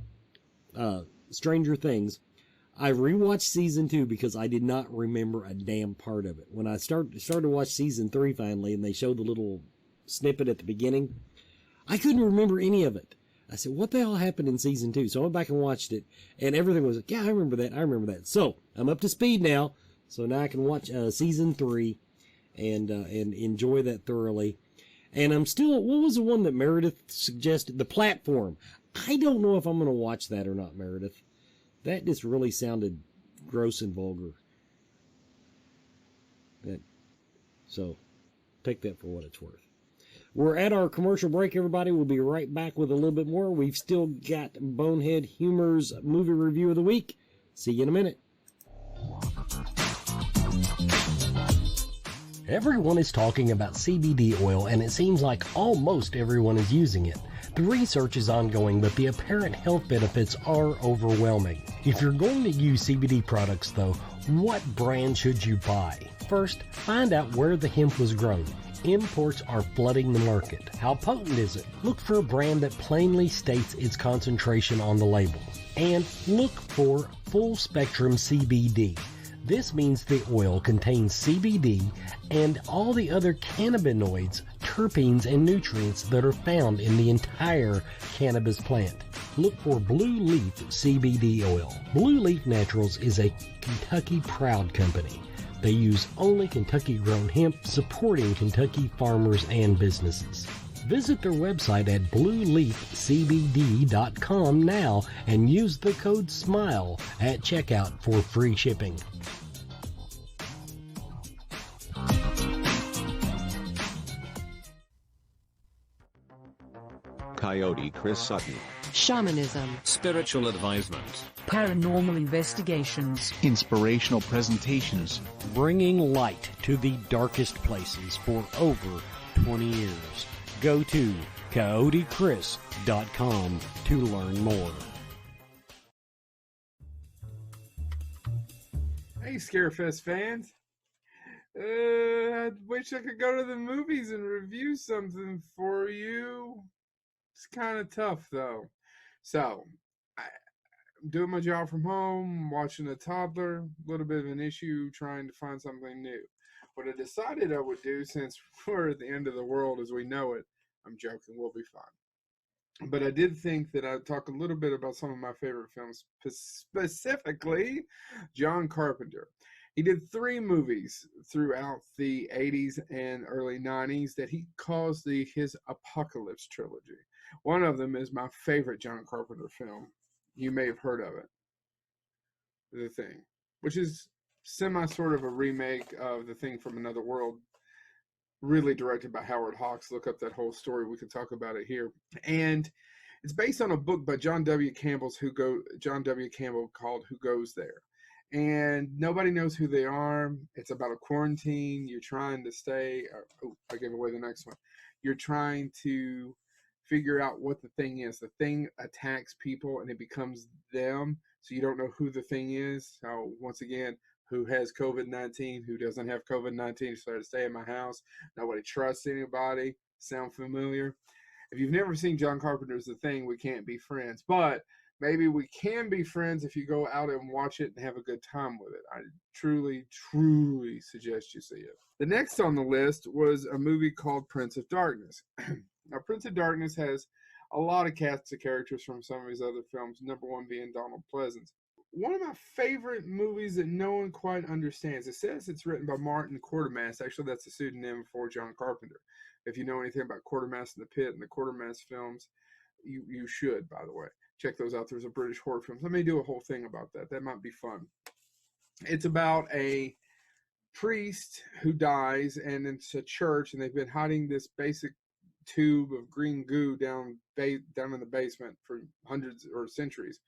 Stranger Things, I rewatched season 2 because I did not remember a damn part of it. When I started to watch season 3 finally, and they showed the little snippet at the beginning, I couldn't remember any of it. I said, what the hell happened in season 2? So I went back and watched it, and everything was like, yeah, I remember that. So I'm up to speed now. So now I can watch season 3 and enjoy that thoroughly. And I'm still, what was the one that Meredith suggested? The Platform. I don't know if I'm going to watch that or not, Meredith. That just really sounded gross and vulgar. So take that for what it's worth. We're at our commercial break, everybody. We'll be right back with a little bit more. We've still got Bonehead Humor's movie review of the week. See you in a minute. Everyone is talking about CBD oil, and it seems like almost everyone is using it. The research is ongoing, but the apparent health benefits are overwhelming. If you're going to use CBD products, though, what brand should you buy? First, find out where the hemp was grown. Imports are flooding the market. How potent is it? Look for a brand that plainly states its concentration on the label. And look for full spectrum CBD. This means the oil contains CBD and all the other cannabinoids, terpenes, and nutrients that are found in the entire cannabis plant. Look for Blue Leaf CBD oil. Blue Leaf Naturals is a Kentucky proud company. They use only Kentucky-grown hemp, supporting Kentucky farmers and businesses. Visit their website at blueleafcbd.com now and use the code SMILE at checkout for free shipping. Coyote Chris Sutton. Shamanism. Spiritual advisement. Paranormal investigations. Inspirational presentations. Bringing light to the darkest places for over 20 years. Go to coyotechris.com to learn more. Hey, Scarefest fans. I wish I could go to the movies and review something for you. It's kind of tough, though. So, I'm doing my job from home, watching a toddler, a little bit of an issue trying to find something new. What I decided I would do, since we're at the end of the world as we know it, I'm joking, we'll be fine. But I did think that I'd talk a little bit about some of my favorite films, specifically John Carpenter. He did 3 movies throughout the 80s and early 90s that he calls his Apocalypse trilogy. One of them is my favorite John Carpenter film. You may have heard of it, The Thing, which is semi sort of a remake of The Thing from Another World, really directed by Howard Hawks. Look up that whole story. We can talk about it here. And it's based on a book by John W. Campbell called Who Goes There. And nobody knows who they are. It's about a quarantine. You're trying to stay. I gave away the next one. You're trying to figure out what the thing is. The thing attacks people and it becomes them. So you don't know who the thing is. So once again, who has COVID-19, who doesn't have COVID-19, so I stay in my house. Nobody trusts anybody. Sound familiar? If you've never seen John Carpenter's The Thing, we can't be friends. But maybe we can be friends if you go out and watch it and have a good time with it. I truly, truly suggest you see it. The next on the list was a movie called Prince of Darkness. Now, Prince of Darkness has a lot of cast of characters from some of his other films, number one being Donald Pleasance. One of my favorite movies that no one quite understands. It says it's written by Martin Quatermass. Actually, that's a pseudonym for John Carpenter. If you know anything about Quatermass and the Pit and the Quatermass films, you should, by the way. Check those out. There's a British horror film. Let me do a whole thing about that. That might be fun. It's about a priest who dies, and it's a church, and they've been hiding this basic tube of green goo down in the basement for hundreds or centuries.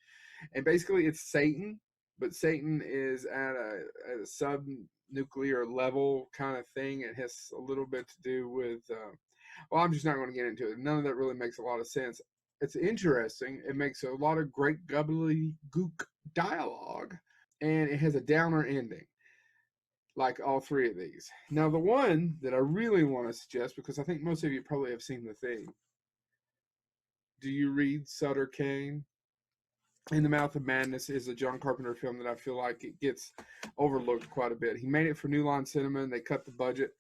And basically it's Satan, but Satan is at a sub-nuclear level kind of thing. It has a little bit to do with, well, I'm just not going to get into it. None of that really makes a lot of sense. It's interesting. It makes a lot of great gobbledygook dialogue, and it has a downer ending, like all 3 of these. Now, the one that I really want to suggest, because I think most of you probably have seen The Thing. Do you read Sutter Kane? In the Mouth of Madness is a John Carpenter film that I feel like it gets overlooked quite a bit. He made it for New Line Cinema, and they cut the budget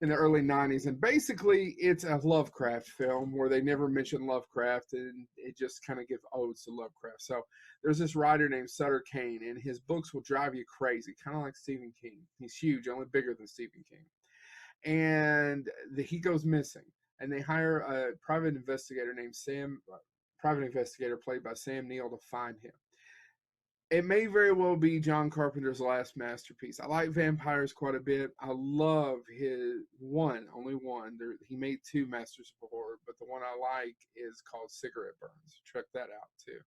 in the early 90s. And basically, it's a Lovecraft film where they never mention Lovecraft, and it just kind of gives odes to Lovecraft. So there's this writer named Sutter Kane, and his books will drive you crazy, kind of like Stephen King. He's huge, only bigger than Stephen King. And he goes missing, and they hire a private investigator named private investigator played by Sam Neill to find him. It may very well be John Carpenter's last masterpiece. I like vampires quite a bit. I love his only one. He made 2 Masters of Horror, but the one I like is called Cigarette Burns. Check that out too.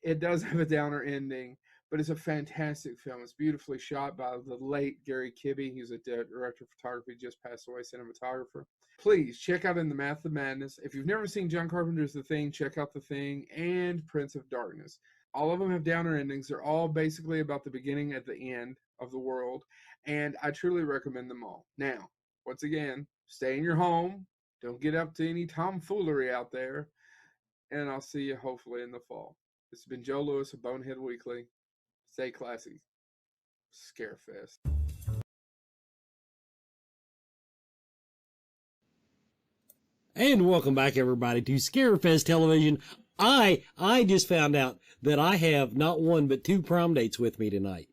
It does have a downer ending, but it's a fantastic film. It's beautifully shot by the late Gary Kibbe. He's a director of photography, just passed away, cinematographer. Please check out In the Mouth of Madness. If you've never seen John Carpenter's The Thing, check out The Thing and Prince of Darkness. All of them have downer endings. They're all basically about the beginning and the end of the world, and I truly recommend them all. Now, once again, stay in your home. Don't get up to any tomfoolery out there, and I'll see you hopefully in the fall. This has been Joe Lewis of Bonehead Weekly. Stay classy. Scarefest. And welcome back, everybody, to Scarefest Television. I just found out that I have not 1 but 2 prom dates with me tonight.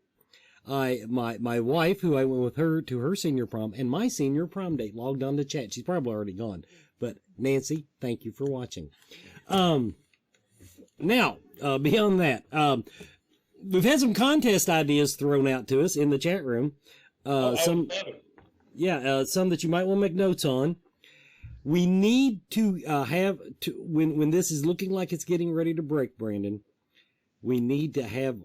My wife, who I went with her to her senior prom, and my senior prom date logged on to chat. She's probably already gone, but Nancy, thank you for watching. Now, beyond that, we've had some contest ideas thrown out to us in the chat room. Some that you might want to make notes on. We need to when this is looking like it's getting ready to break, Brandon, we need to have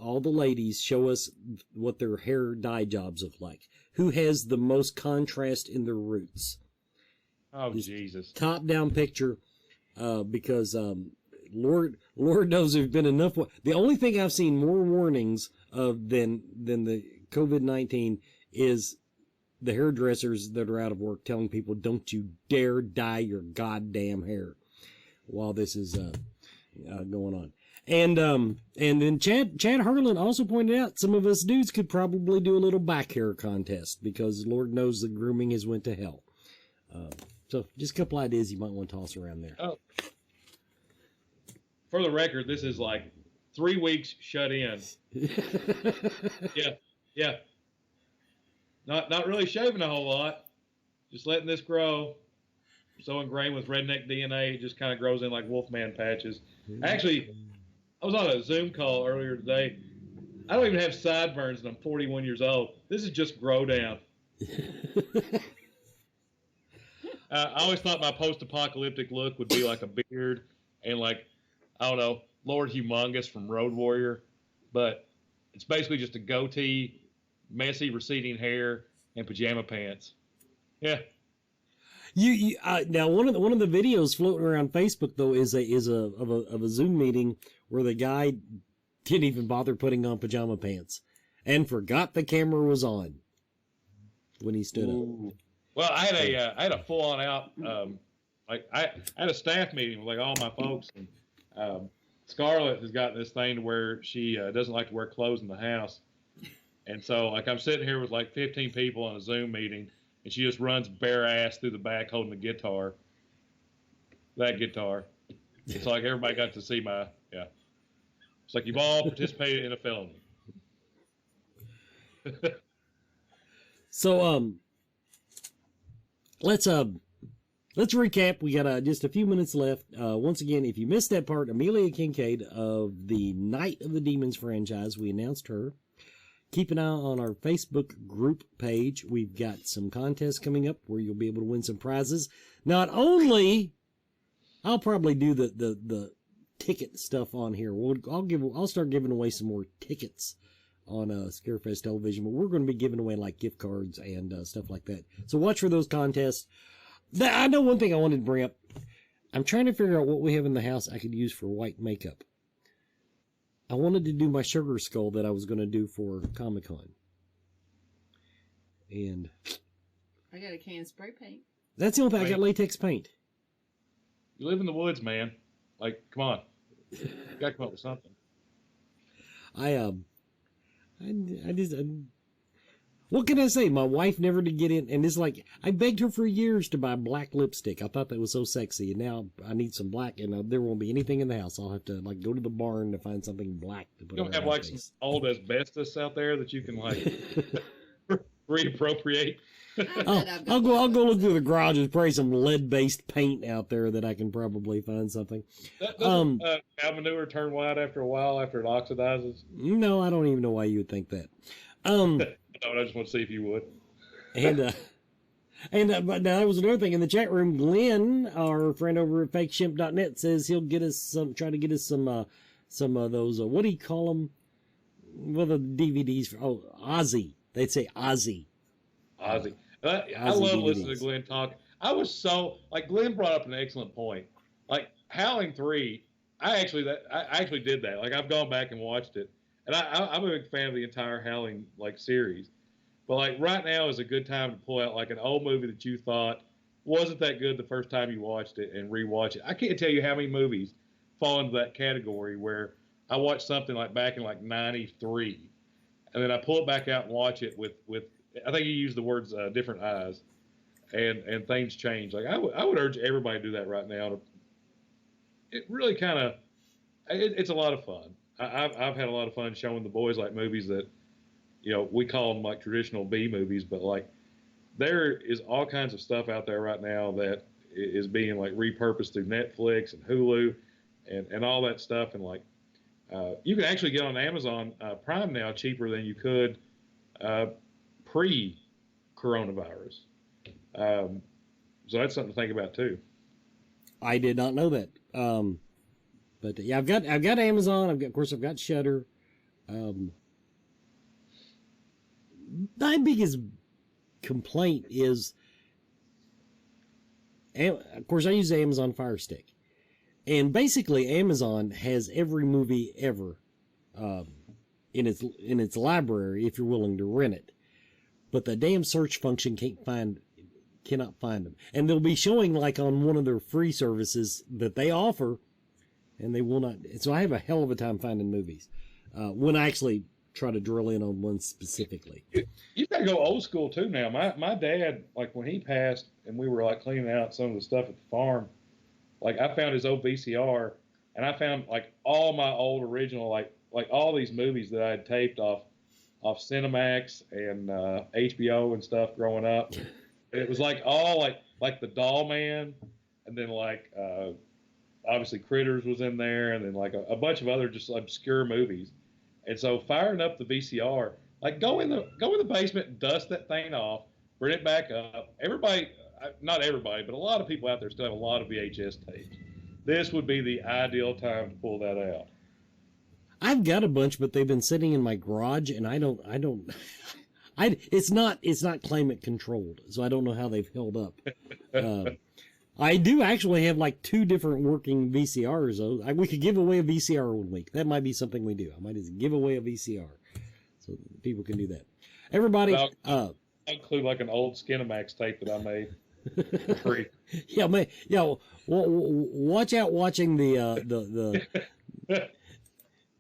all the ladies show us what their hair dye jobs look like. Who has the most contrast in their roots? Oh, Jesus. Top-down picture, because Lord knows there's been enough. The only thing I've seen more warnings of than the COVID-19 is the hairdressers that are out of work telling people, don't you dare dye your goddamn hair while this is going on. And then Chad Harlan also pointed out some of us dudes could probably do a little back hair contest because Lord knows the grooming has went to hell. So just a couple ideas you might want to toss around there. Oh, for the record, this is like 3 weeks shut in. Yeah. Not really shaving a whole lot. Just letting this grow. So ingrained with redneck DNA, it just kind of grows in like Wolfman patches. Actually, I was on a Zoom call earlier today. I don't even have sideburns, and I'm 41 years old. This is just grow down. I always thought my post-apocalyptic look would be like a beard and like, I don't know, Lord Humongous from Road Warrior. But it's basically just a goatee, messy receding hair, and pajama pants. Yeah. Now one of the videos floating around Facebook though is a Zoom meeting where the guy didn't even bother putting on pajama pants and forgot the camera was on when he stood up. Well, I had a full on out I had a staff meeting with like all my folks, and Scarlett has gotten this thing to where she doesn't like to wear clothes in the house, and so like I'm sitting here with like 15 people on a Zoom meeting. And she just runs bare ass through the back holding the guitar. That guitar. It's like everybody got to see my, yeah. It's like you've all participated in a felony. So, let's recap. We got just a few minutes left. Once again, if you missed that part, Amelia Kincaid of the Night of the Demons franchise, we announced her. Keep an eye on our Facebook group page. We've got some contests coming up where you'll be able to win some prizes. Not only, I'll probably do the ticket stuff on here. I'll start giving away some more tickets on Scarefest television, but we're going to be giving away like gift cards and stuff like that. So watch for those contests. I know one thing I wanted to bring up. I'm trying to figure out what we have in the house I could use for white makeup. I wanted to do my sugar skull that I was going to do for Comic-Con. And I got a can of spray paint. That's the only thing. I got latex paint. You live in the woods, man. Like, come on. You got to come up with something. What can I say? My wife never did get in, and it's like, I begged her for years to buy black lipstick. I thought that was so sexy, and now I need some black, and there won't be anything in the house. I'll have to, like, go to the barn to find something black to put on my face. You don't have, like, some old asbestos out there that you can, like, reappropriate? I'll go look through the garage and spray some lead-based paint out there that I can probably find something. Doesn't cow manure turn white after a while after it oxidizes? No, I don't even know why you would think that. I just want to see if you would. But now that was another thing in the chat room. Glenn, our friend over at FakeShemp.net, says he'll get us try to get us some of those. What do you call them? Well, the DVDs. Ozzy. They'd say Ozzy. Ozzy. I love listening to Glenn talk. I was so like Glenn brought up an excellent point. Like Howling 3, I actually did that. Like I've gone back and watched it. And I'm a big fan of the entire Howling like series, but like right now is a good time to pull out like an old movie that you thought wasn't that good the first time you watched it and rewatch it. I can't tell you how many movies fall into that category where I watched something like back in like '93, and then I pull it back out and watch it with I think you used the words different eyes, and things change. Like I would urge everybody to do that right now. It really kind of it's a lot of fun. I've had a lot of fun showing the boys like movies that, you know, we call them like traditional B movies, but like there is all kinds of stuff out there right now that is being like repurposed through Netflix and Hulu and all that stuff. And like, you can actually get on Amazon Prime now cheaper than you could pre-coronavirus. So that's something to think about too. I did not know that. But yeah, I've got Amazon. Of course, I've got Shudder. My biggest complaint is, of course, I use the Amazon Fire Stick, and basically Amazon has every movie ever in its library if you're willing to rent it. But the damn search function cannot find them, and they'll be showing like on one of their free services that they offer. And they will not. So I have a hell of a time finding movies when I actually try to drill in on one specifically. You've got to go old school too now. My dad, like when he passed and we were like cleaning out some of the stuff at the farm, like I found his old VCR and I found like all my old original, like all these movies that I had taped off Cinemax and HBO and stuff growing up. It was like all like the Doll Man, and then like obviously Critters was in there, and then like a bunch of other just obscure movies. And so firing up the VCR, like go in the basement, dust that thing off, bring it back up. Everybody, not everybody, but a lot of people out there still have a lot of VHS tapes. This would be the ideal time to pull that out. I've got a bunch, but they've been sitting in my garage, and it's not climate controlled, so I don't know how they've held up. I do actually have like 2 different working VCRs, though. We could give away a VCR one week. That might be something we do. I might just give away a VCR, so people can do that. Everybody, I'll include like an old Skinemax tape that I made for free. Watch out watching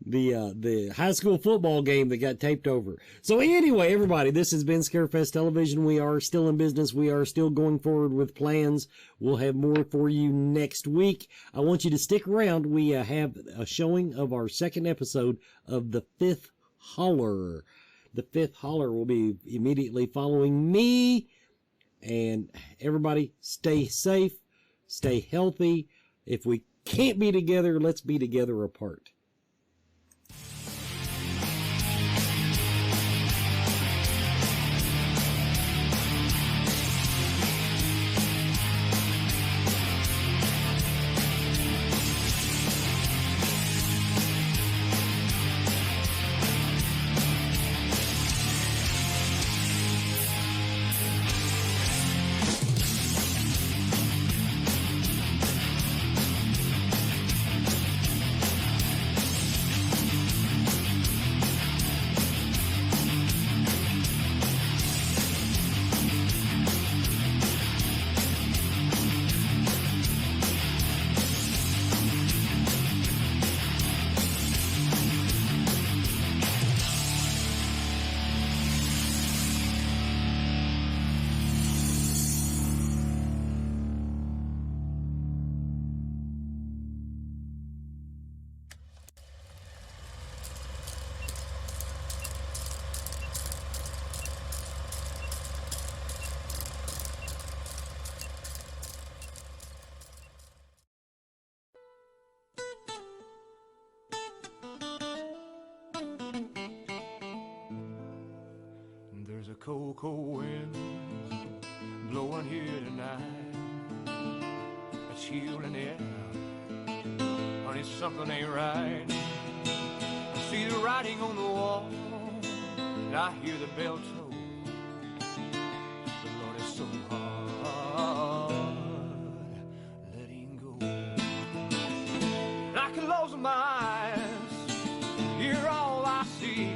the high school football game that got taped over. So anyway, everybody, this has been Scarefest Television. We are still in business. We are still going forward with plans. We'll have more for you next week. I want you to stick around. We have a showing of our second episode of the FIFTH HOLLAR. The FIFTH HOLLAR will be immediately following me. And everybody, stay safe, stay healthy. If we can't be together, let's be together apart. There's a cold, cold wind blowing here tonight. A chill in the air, honey, something ain't right. I see the writing on the wall, and I hear the bell toll. But Lord, it's so hard letting go. And I can close my eyes, hear all I see.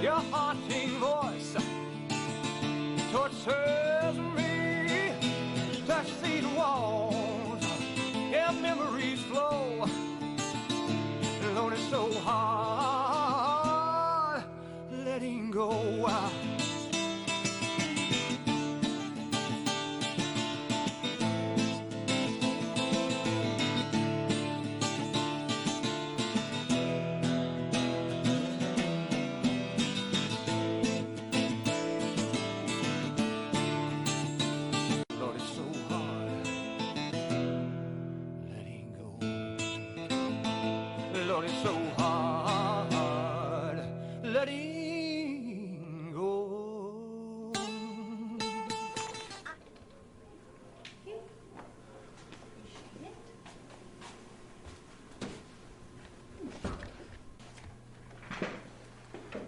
Your haunting voice tortures me. Touch these walls, yeah, memories flow. Lord, it's so hard letting go.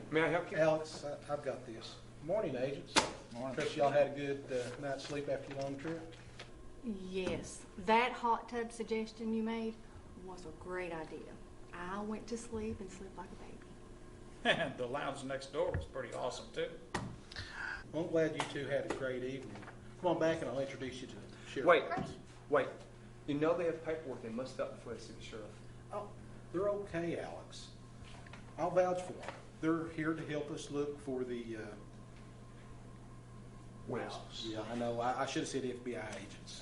May I help you? Alex, I've got this. Morning, agents. Morning. Chris, y'all had a good night's sleep after your long trip? Yes. That hot tub suggestion you made was a great idea. I went to sleep and slept like a baby. And the lounge next door was pretty awesome, too. Well, I'm glad you two had a great evening. Come on back and I'll introduce you to Sheriff. Wait. You know they have paperwork they must fill out before they see the sheriff. Oh, they're okay, Alex. I'll vouch for them. They're here to help us look for the, Wells. Yeah, I know. I should have said FBI agents.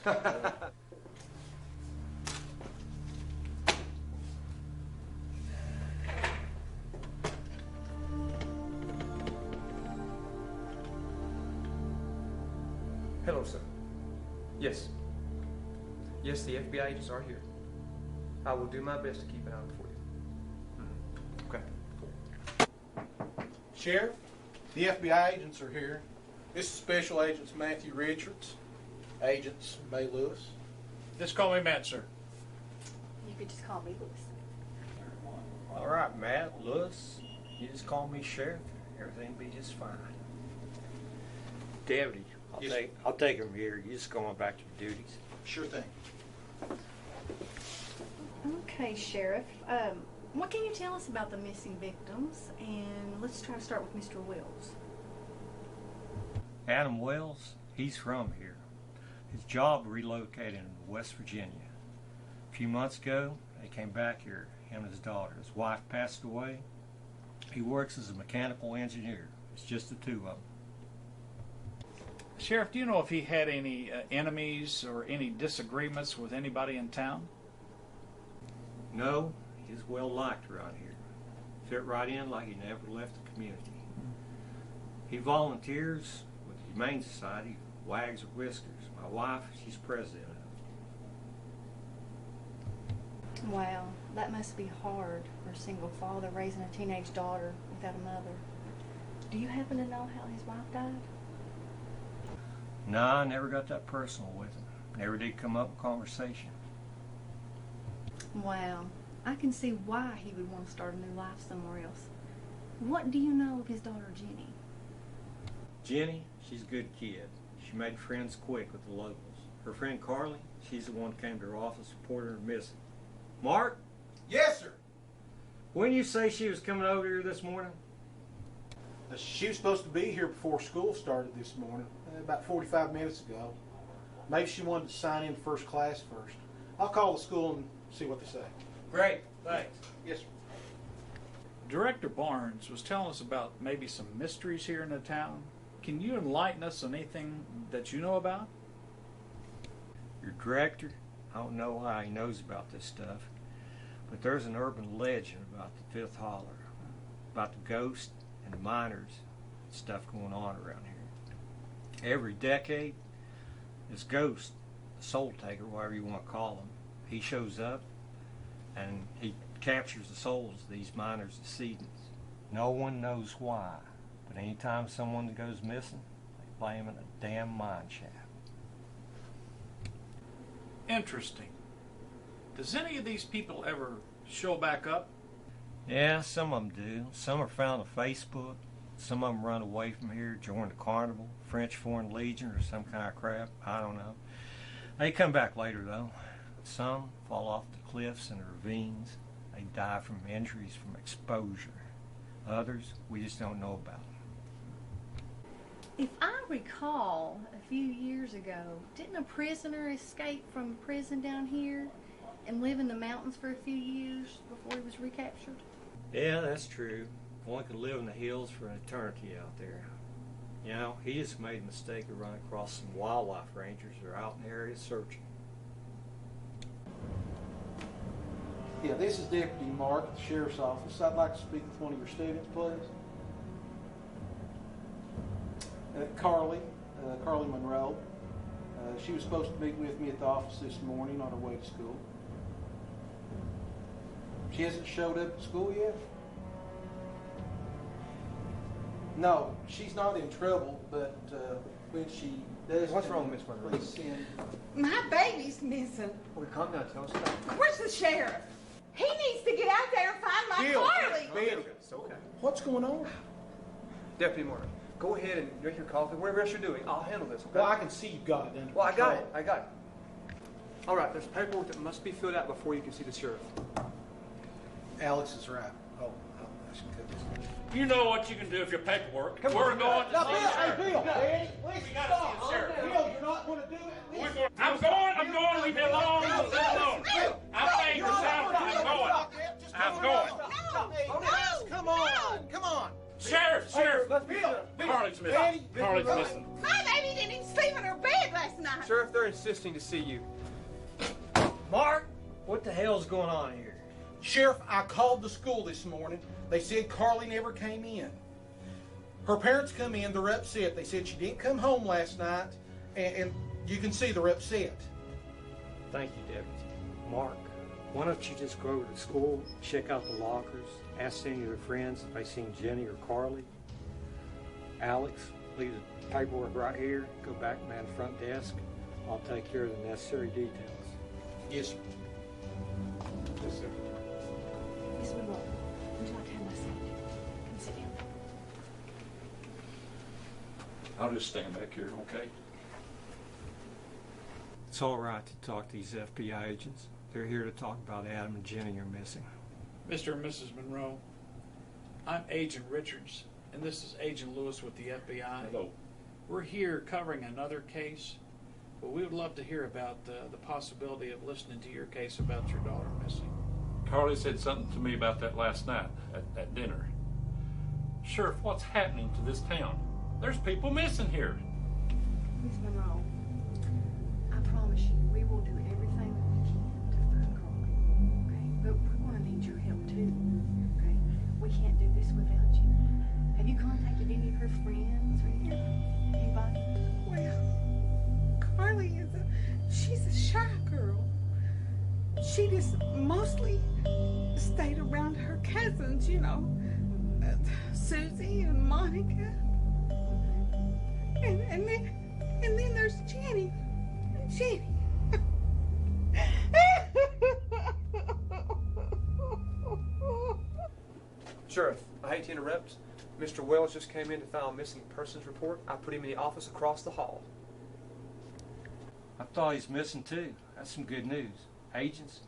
Yes. Yes, the FBI agents are here. I will do my best to keep an eye on it for you. Okay. Sheriff, the FBI agents are here. This is Special Agents Matthew Richards, Agents May Lewis. Just call me Matt, sir. You could just call me Lewis. All right, Matt, Lewis, you just call me Sheriff. Everything will be just fine. Deputy, I'll take him here. You just go on back to your duties. Sure thing. Okay, Sheriff. What can you tell us about the missing victims? And let's try to start with Mr. Wells. Adam Wells, he's from here. His job relocated in West Virginia. A few months ago, they came back here, him and his daughter. His wife passed away. He works as a mechanical engineer. It's just the two of them. Sheriff, do you know if he had any enemies or any disagreements with anybody in town? No, he's well liked around here. Fit right in like he never left the community. He volunteers with the Humane Society, Wags or Whiskers. My wife, she's president of it. Wow, that must be hard for a single father raising a teenage daughter without a mother. Do you happen to know how his wife died? Nah, I never got that personal with him. Never did come up in conversation. Wow, I can see why he would want to start a new life somewhere else. What do you know of his daughter, Jenny? Jenny, she's a good kid. She made friends quick with the locals. Her friend Carly, she's the one who came to her office reporting her missing. Mark? Yes, sir. When you say she was coming over here this morning? She was supposed to be here before school started this morning, about 45 minutes ago. Maybe she wanted to sign in first class first. I'll call the school and see what they say. Great, thanks. Yes, sir. Director Barnes was telling us about maybe some mysteries here in the town. Can you enlighten us on anything that you know about? Your director? I don't know how he knows about this stuff, but there's an urban legend about the Fifth Holler, about the ghost and the miners and stuff going on around here. Every decade, this ghost, the soul taker, whatever you want to call him, he shows up and he captures the souls of these miners' decedents. No one knows why, but anytime someone goes missing, they blame him in a damn mine shaft. Interesting. Does any of these people ever show back up? Yeah, some of them do. Some are found on Facebook. Some of them run away from here, join the carnival, French Foreign Legion, or some kind of crap. I don't know. They come back later, though. Some fall off the cliffs and the ravines. They die from injuries from exposure. Others, we just don't know about. If I recall, a few years ago, didn't a prisoner escape from prison down here and live in the mountains for a few years before he was recaptured? Yeah, that's true. One could live in the hills for an eternity out there. You know, he just made a mistake of running across some wildlife rangers that are out in the area searching. Yeah, this is Deputy Mark at the Sheriff's Office. I'd like to speak with one of your students, please. Carly Monroe. She was supposed to meet with me at the office this morning on her way to school. She hasn't showed up at school yet? No, she's not in trouble, but when she does... What's wrong, Miss Monroe? Please send... My baby's missing. Okay, calm down. Tell us about it. Where's the sheriff? He needs to get out there and find my Carly. Bill, it's okay. What's going on? Deputy Martin, go ahead and drink your coffee, whatever else you're doing. I'll handle this, okay? Well, I can see you've got it under Well, I control. got it. All right, there's paperwork that must be filled out before you can see the sheriff. Alex is right. Oh, I should cut this. You know what you can do if your paperwork. Come We're on, going to Now, see Bill, the hey, sheriff. Bill, Daddy, listen, We gotta see the sheriff. Bill, you're not going to do it. Listen. I'm going, leave me alone. I'm paying your salary. I'm going. No, come on. Sheriff. Carly's missing. Carly's missing. My baby didn't even sleep in her bed last night. Sheriff, they're insisting to see you. Mark, what the hell's going on here? Sheriff, I called the school this morning. They said Carly never came in. Her parents come in, they're upset. They said she didn't come home last night, and You can see they're upset. Thank you, Deputy. Mark, why don't you just go over to school, check out the lockers, ask any of their friends if they've seen Jenny or Carly. Alex, leave the paperwork right here. Go back to the front desk. I'll take care of the necessary details. Yes, sir. Yes, sir. Miss Monroe, would you like to have my seat? Come sit down. I'll just stand back here, okay? It's all right to talk to these FBI agents. They're here to talk about Adam and Jenny are missing. Mr. and Mrs. Monroe, I'm Agent Richards, and this is Agent Lewis with the FBI. Hello. We're here covering another case, but we would love to hear about the possibility of listening to your case about your daughter missing. Carly said something to me about that last night at dinner. Sheriff, what's happening to this town? There's people missing here. Miss Monroe, I promise you, we will do everything that we can to find Carly, okay? But we're going to need your help too, okay? We can't do this without you. Have you contacted any of her friends or anybody? Well, Carly she's a shy girl. She just mostly stayed around her cousins, you know, Susie and Monica. And then there's Jenny. Jenny. Sheriff, I hate to interrupt. Mr. Wells just came in to file a missing persons report. I put him in the office across the hall. I thought he's missing too. That's some good news. Agents,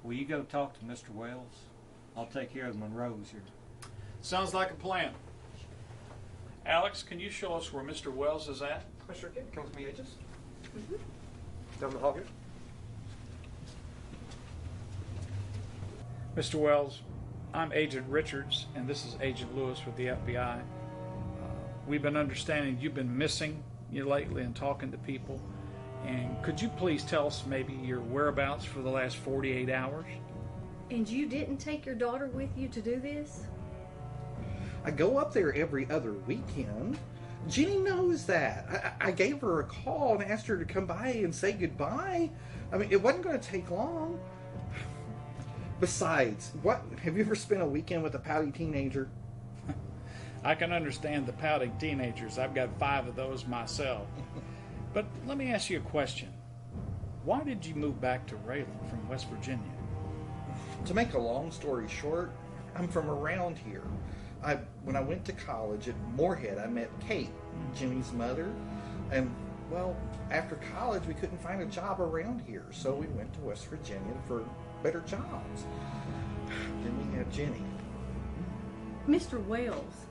will you go talk to Mr. Wells? I'll take care of the Monroes here. Sounds like a plan. Alex, can you show us where Mr. Wells is at? I sure can. Come with me, agents. Down the hall here. Mr. Wells, I'm Agent Richards, and this is Agent Lewis with the FBI. We've been understanding you've been missing lately and talking to people. And could you please tell us maybe your whereabouts for the last 48 hours? And you didn't take your daughter with you to do this? I go up there every other weekend. Jenny knows that. I gave her a call and asked her to come by and say goodbye. I mean, it wasn't going to take long. Besides, have you ever spent a weekend with a pouty teenager? I can understand the pouting teenagers. I've got 5 of those myself. But let me ask you a question. Why did you move back to Raylan from West Virginia? To make a long story short, I'm from around here. When I went to college at Moorhead, I met Kate, Jenny's mother, and, well, after college we couldn't find a job around here, so we went to West Virginia for better jobs. Then we had Jenny. Mr. Wells,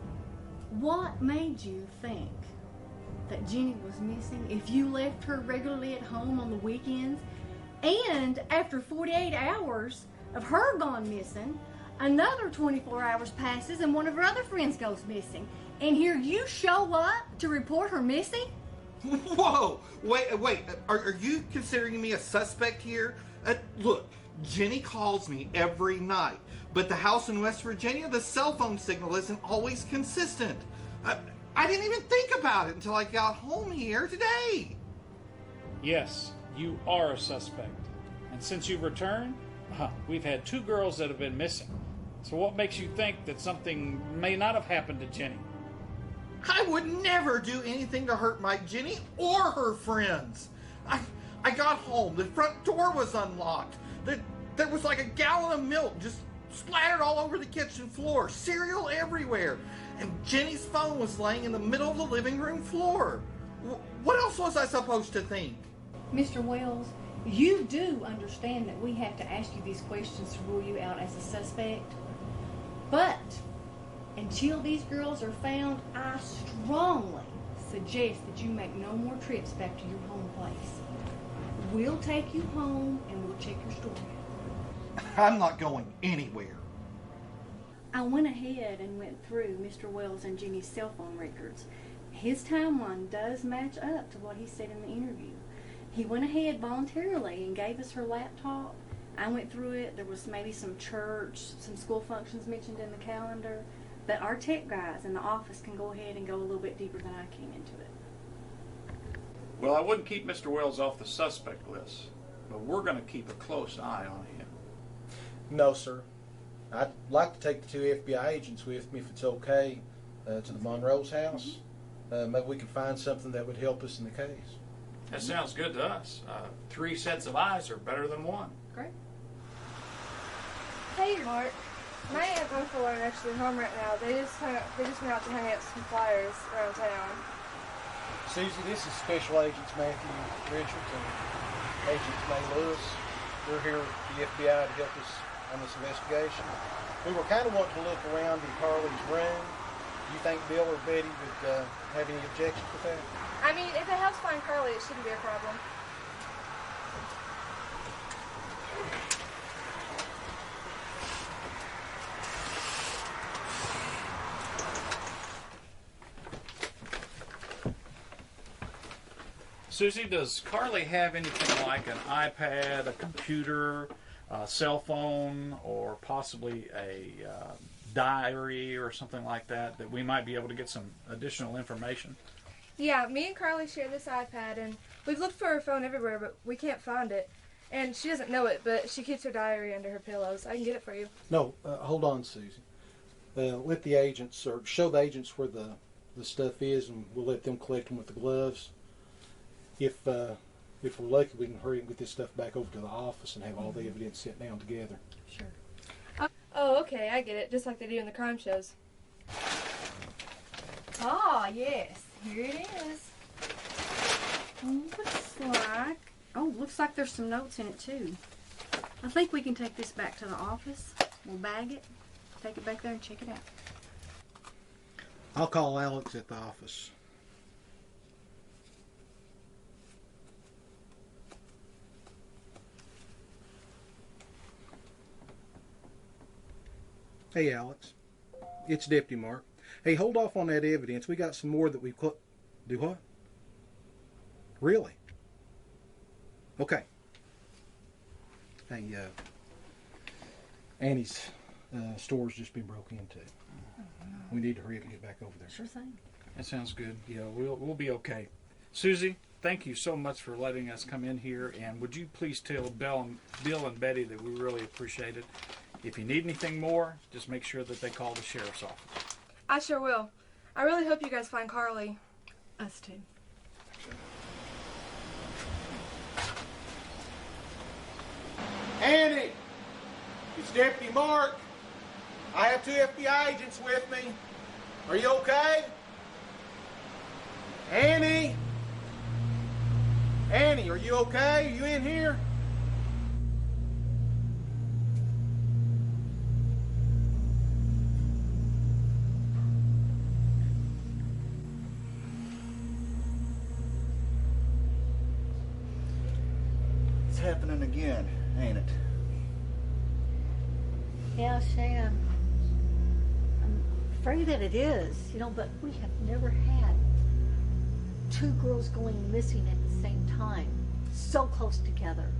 what made you think that Jenny was missing if you left her regularly at home on the weekends, and after 48 hours of her gone missing, another 24 hours passes and one of her other friends goes missing, and here you show up to report her missing? Whoa! Wait, are you considering me a suspect here? Look, Jenny calls me every night, but the house in West Virginia, the cell phone signal isn't always consistent. I didn't even think about it until I got home here today. Yes, you are a suspect. And since you've returned, we've had 2 girls that have been missing. So what makes you think that something may not have happened to Jenny? I would never do anything to hurt my Jenny or her friends. I got home, the front door was unlocked. There was like a gallon of milk just splattered all over the kitchen floor, cereal everywhere, and Jenny's phone was laying in the middle of the living room floor. What else was I supposed to think? Mr. Wells, you do understand that we have to ask you these questions to rule you out as a suspect. But until these girls are found, I strongly suggest that you make no more trips back to your home place. We'll take you home and we'll check your story out. I'm not going anywhere. I went ahead and went through Mr. Wells and Jenny's cell phone records. His timeline does match up to what he said in the interview. He went ahead voluntarily and gave us her laptop. I went through it. There was maybe some church, some school functions mentioned in the calendar. But our tech guys in the office can go ahead and go a little bit deeper than I can into it. Well, I wouldn't keep Mr. Wells off the suspect list, but we're going to keep a close eye on him. No, sir. I'd like to take the 2 FBI agents with me if it's okay to the Monroe's house. Maybe we can find something that would help us in the case. That sounds good to us. 3 sets of eyes are better than 1. Great. Hey, Mark. My aunt and uncle aren't actually home right now. They just went out to hang out some flyers around town. Susie, this is Special Agents Matthew Richards and Agent May Lewis. We're here with the FBI to help us on this investigation. We were kind of wanting to look around in Carly's room. Do you think Bill or Betty would have any objections with that? I mean, if it helps find Carly, it shouldn't be a problem. Susie, does Carly have anything like an iPad, a computer, a cell phone, or possibly a diary or something like that we might be able to get some additional information? Yeah, me and Carly share this iPad, and we've looked for her phone everywhere, but we can't find it. And she doesn't know it, but she keeps her diary under her pillows. I can get it for you. No, hold on, Susie. Let the agents, or show the agents where the stuff is, and we'll let them collect them with the gloves. If we're lucky, we can hurry and get this stuff back over to the office and have all the evidence set down together. Sure. Oh, okay, I get it. Just like they do in the crime shows. Ah, yes. Here it is. Looks like there's some notes in it too. I think we can take this back to the office. We'll bag it, take it back there and check it out. I'll call Alex at the office. Hey, Alex. It's Deputy Mark. Hey, hold off on that evidence. We got some more that we've caught. Do what? Really? Okay. Hey, Annie's store's just been broke into. We need to hurry up and get back over there. Sure thing. That sounds good. Yeah, we'll be okay. Susie, thank you so much for letting us come in here, and would you please tell Bill and Betty that we really appreciate it. If you need anything more, just make sure that they call the sheriff's office. I sure will. I really hope you guys find Carly. Us too. Annie! It's Deputy Mark. I have 2 FBI agents with me. Are you okay? Annie? Annie, are you okay? Are you in here? It's happening again, ain't it? Yeah, Shane, I'm afraid that it is, but we have never had 2 girls going missing at the same time, so close together.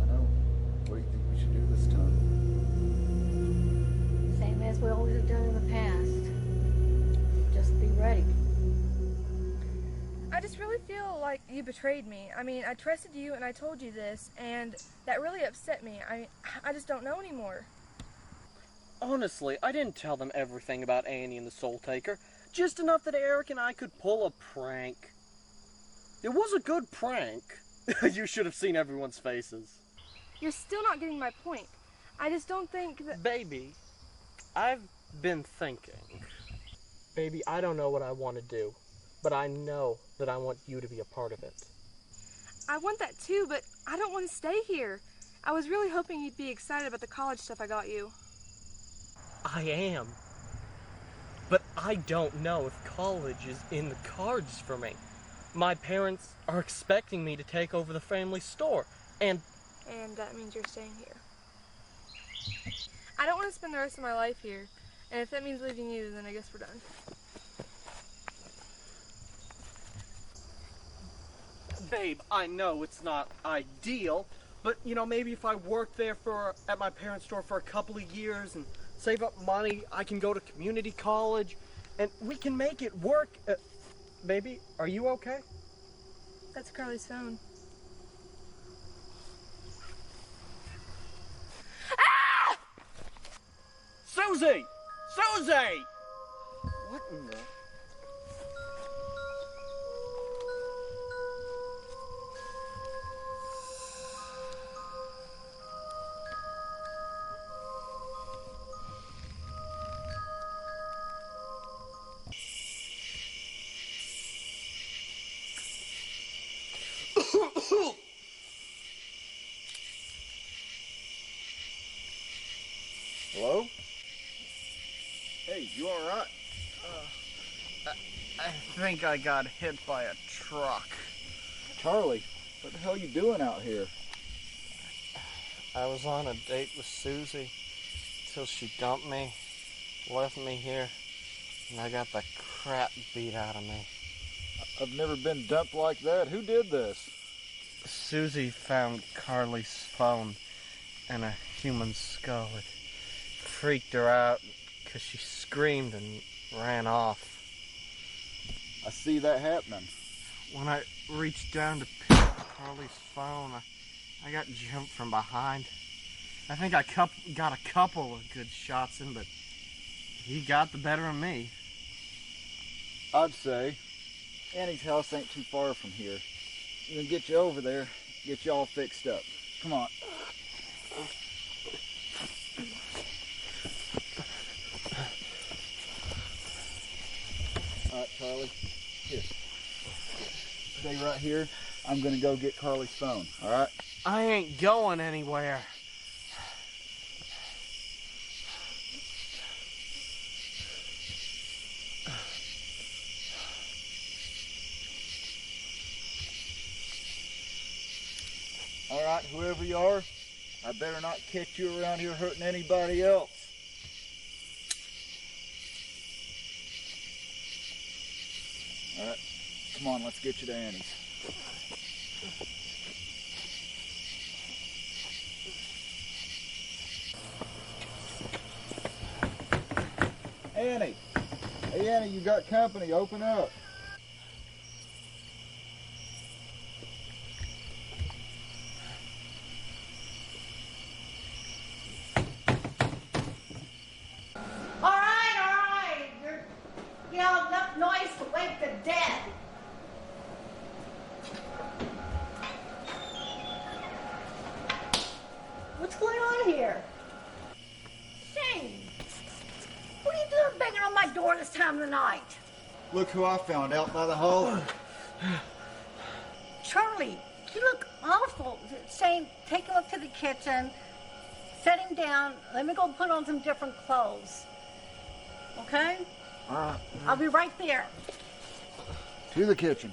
I know. What do you think we should do this time? Same as we always have done in the past. Just be ready. I just really feel like you betrayed me. I mean, I trusted you and I told you this, and that really upset me. I just don't know anymore. Honestly, I didn't tell them everything about Annie and the Soul Taker. Just enough that Eric and I could pull a prank. It was a good prank. You should have seen everyone's faces. You're still not getting my point. I just don't think that... Baby, I've been thinking. Baby, I don't know what I want to do, but I know that I want you to be a part of it. I want that too, but I don't want to stay here. I was really hoping you'd be excited about the college stuff I got you. I am. But I don't know if college is in the cards for me. My parents are expecting me to take over the family store, and... And that means you're staying here. I don't want to spend the rest of my life here, and if that means leaving you, then I guess we're done. Babe, I know it's not ideal, but, maybe if I work there at my parents' store for a couple of years and save up money, I can go to community college, and we can make it work. Baby, are you okay? That's Carly's phone. Susie! Susie! What in the... Hello? Hey, you alright? I think I got hit by a truck. Charlie, what the hell are you doing out here? I was on a date with Susie till she dumped me, left me here, and I got the crap beat out of me. I've never been dumped like that. Who did this? Susie found Carly's phone and a human skull. It freaked her out because she screamed and ran off. I see that happening. When I reached down to pick up Carly's phone, I got jumped from behind. I think I got a couple of good shots in, but he got the better of me. I'd say Annie's house ain't too far from here. We can get you over there, get you all fixed up. Come on. Alright, Charlie. Here. Stay right here. I'm gonna go get Carly's phone, alright? I ain't going anywhere. Alright, whoever you are, I better not catch you around here hurting anybody else. Alright, come on, let's get you to Annie's. Annie! Hey Annie, you got company, open up. All right. You're yelling enough noise to wake the dead. What's going on here? Shane, what are you doing banging on my door this time of the night? Look who I found out by the hall. Charlie, you look awful. Shane, take him up to the kitchen, set him down. Let me go put on some different clothes. Okay? I'll be right there. To the kitchen.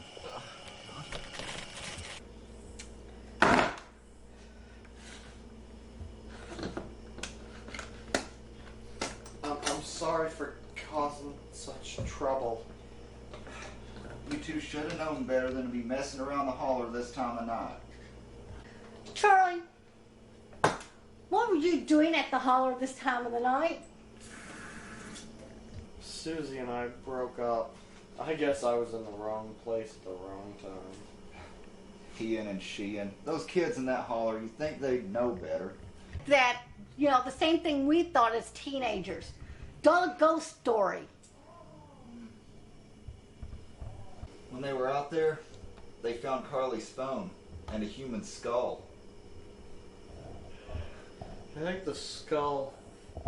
I'm sorry for causing such trouble. You two should have known better than to be messing around the holler this time of night. Charlie, what were you doing at the holler this time of the night? Susie and I broke up. I guess I was in the wrong place at the wrong time. He-in and she-in. Those kids in that holler, you think they'd know better. That, the same thing we thought as teenagers. Dog ghost story. When they were out there, they found Carly's phone and a human skull. I think the skull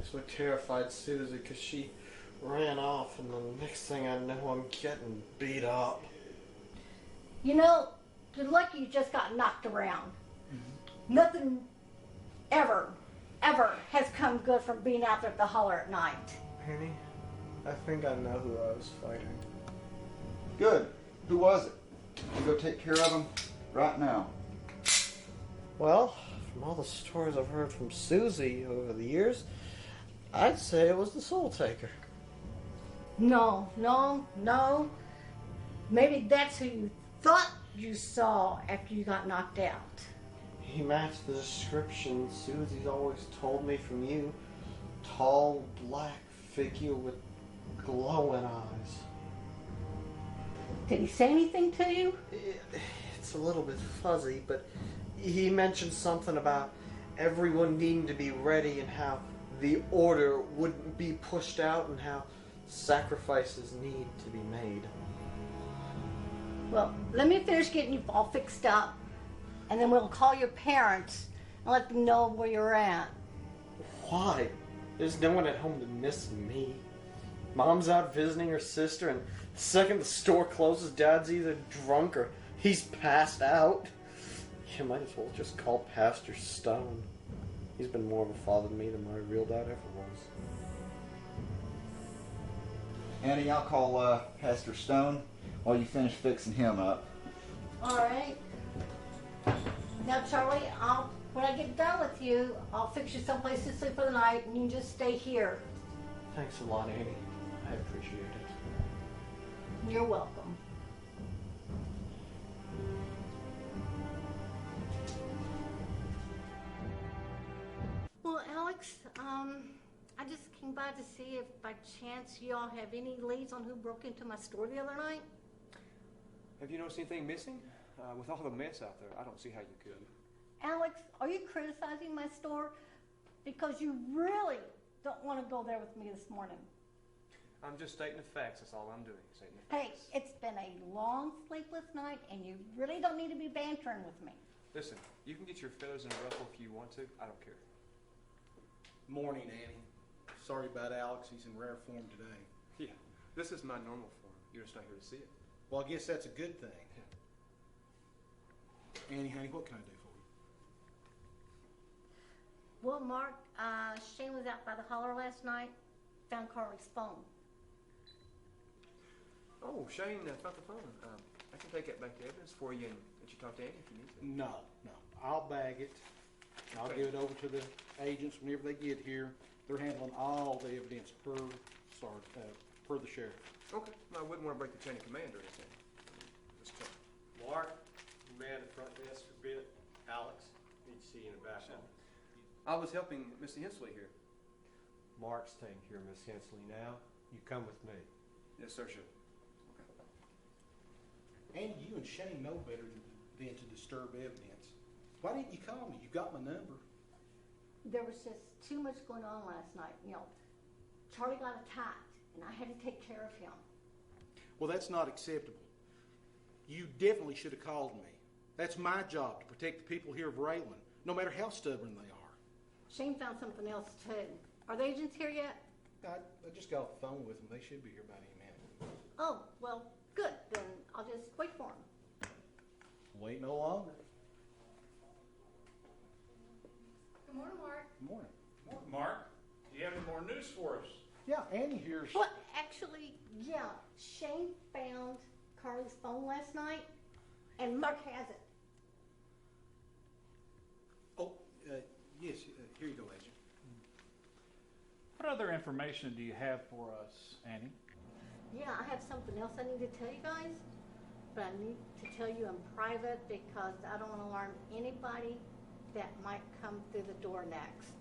is what terrified Susie because she ran off, and the next thing I know, I'm getting beat up. You're lucky you just got knocked around. Nothing ever has come good from being out there at the holler at night. Penny, I think I know who I was fighting. Good. Who was it? You go take care of him right now. Well, from all the stories I've heard from Susie over the years, I'd say it was the Soul Taker. No. Maybe that's who you thought you saw after you got knocked out. He matched the description Susie's always told me from you. Tall, black figure with glowing eyes. Did he say anything to you? It's it's a little bit fuzzy, but he mentioned something about everyone needing to be ready and how the order wouldn't be pushed out and how sacrifices need to be made. Well, let me finish getting you all fixed up, and then we'll call your parents and let them know where you're at. Why? There's no one at home to miss me. Mom's out visiting her sister, and the second the store closes, Dad's either drunk or he's passed out. You might as well just call Pastor Stone. He's been more of a father to me than my real dad ever was. Annie, I'll call Pastor Stone while you finish fixing him up. All right. Now, Charlie, when I get done with you, I'll fix you someplace to sleep for the night, and you can just stay here. Thanks a lot, Annie. I appreciate it. You're welcome. Well, Alex, I just came by to see if by chance you all have any leads on who broke into my store the other night. Have you noticed anything missing? With all the mess out there, I don't see how you could. Alex, are you criticizing my store? Because you really don't want to go there with me this morning. I'm just stating the facts. That's all I'm doing. Stating the Hey, facts. it's been a long sleepless night, and you really don't need to be bantering with me. Listen, you can get your feathers in a ruffle if you want to. I don't care. Morning, Annie. Sorry about Alex. He's in rare form today. Yeah, this is my normal form. You're just not here to see it. Well, I guess that's a good thing. Annie, honey, what can I do for you? Well, Mark, Shane was out by the holler last night, found Carly's phone. Oh, Shane found the phone. I can take that back to evidence for you and let you talk to Annie if you need to. No. I'll bag it. I'll Okay. give it over to the agents whenever they get here. They're handling all the evidence per the sheriff. Okay. No, I wouldn't want to break the chain of command or anything. Let's check. Mark, you man at the front desk for a bit. Alex, need to see you in the back office. I was helping Mr. Hensley here. Mark's taking care of Miss Hensley now. You come with me. Yes, sir, sure. Annie, you and Shane know better than to disturb evidence. Why didn't you call me? You got my number. There was just too much going on last night. You know, Charlie got attacked, and I had to take care of him. Well, that's not acceptable. You definitely should have called me. That's my job, to protect the people here of Raylan, no matter how stubborn they are. Shane found something else, too. Are the agents here yet? I just got off the phone with them. They should be here about any minute. Oh, well, good. Then I'll just wait for them. Wait no longer. Good morning, Mark. Good morning. Mark, do you have any more news for us? Yeah, Annie here's... Well, actually, yeah. Shane found Carly's phone last night, and Mark has it. Oh, yes, here you go, Agent. What other information do you have for us, Annie? Yeah, I have something else I need to tell you guys, but I need to tell you in private because I don't want to alarm anybody that might come through the door next.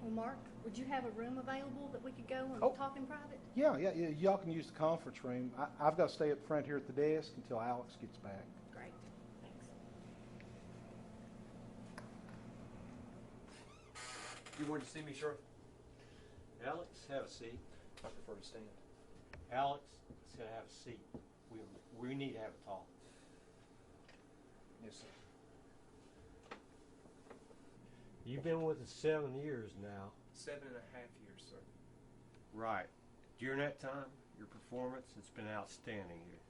Well, Mark, would you have a room available that we could go and talk in private? Yeah, y'all can use the conference room. I've got to stay up front here at the desk until Alex gets back. Great, thanks. You wanted to see me, Sheriff? Alex, have a seat. I prefer to stand. Alex, let's go have a seat. We need to have a talk. Yes, sir. You've been with us 7 years now. 7.5 years, sir. Right. During that time, your performance has been outstanding here.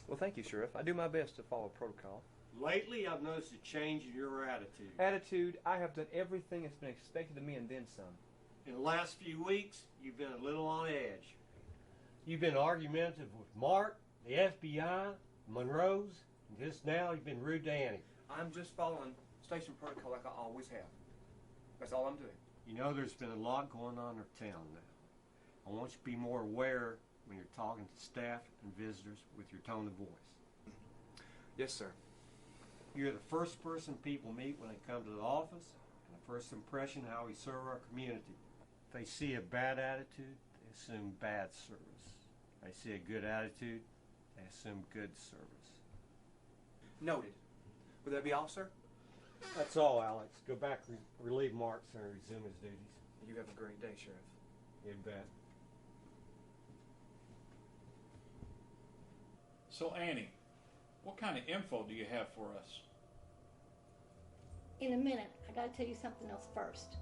Well, thank you, Sheriff. I do my best to follow protocol. Lately, I've noticed a change in your attitude. Attitude, I have done everything that's been expected of me and then some. In the last few weeks, you've been a little on edge. You've been argumentative with Mark, the FBI, Monroe's, and just now you've been rude to Annie. I'm just following station protocol like I always have. That's all I'm doing. You know there's been a lot going on in our town now. I want you to be more aware when you're talking to staff and visitors with your tone of voice. Yes, sir. You're the first person people meet when they come to the office, and the first impression how we serve our community. If they see a bad attitude, they assume bad service. If they see a good attitude, they assume good service. Noted. Would that be all, sir? That's all, Alex. Go back, relieve Marks, and resume his duties. You have a great day, Sheriff. You bet. So, Annie, what kind of info do you have for us? In a minute, I gotta tell you something else first.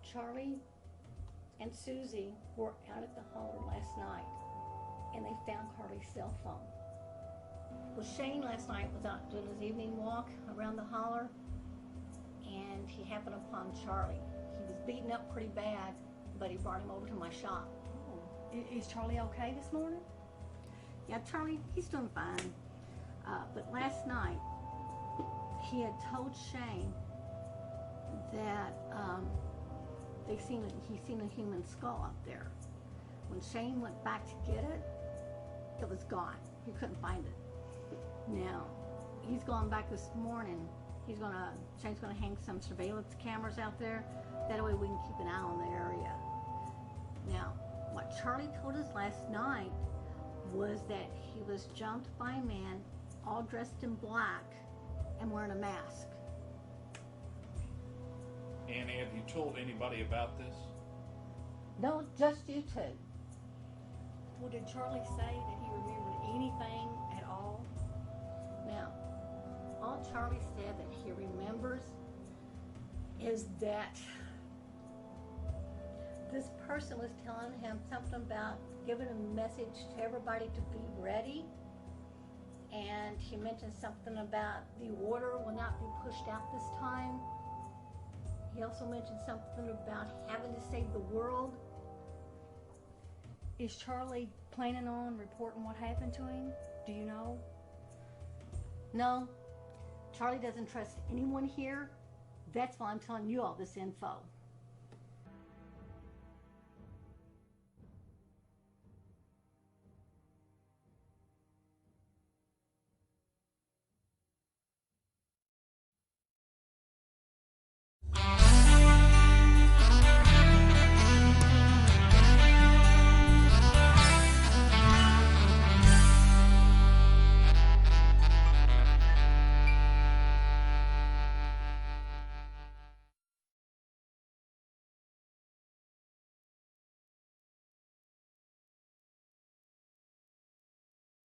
Charlie and Susie were out at the holler last night, and they found Carly's cell phone. Well, Shane last night was out doing his evening walk around the holler, and he happened upon Charlie. He was beaten up pretty bad, but he brought him over to my shop. Oh. Is Charlie okay this morning? Yeah, Charlie, he's doing fine. But last night, he had told Shane that he's seen a human skull up there. When Shane went back to get it, it was gone. He couldn't find it. Now, he's gone back this morning. Shane's gonna hang some surveillance cameras out there. That way we can keep an eye on the area. Now, what Charlie told us last night was that he was jumped by a man all dressed in black and wearing a mask. Annie, have you told anybody about this? No, just you two. Well, did Charlie say that he remembered anything at all? Now, all Charlie said that he remembers is that this person was telling him something about giving a message to everybody to be ready, and he mentioned something about the order will not be pushed out this time. He also mentioned something about having to save the world. Is Charlie planning on reporting what happened to him? Do you know? No, Charlie doesn't trust anyone here. That's why I'm telling you all this info.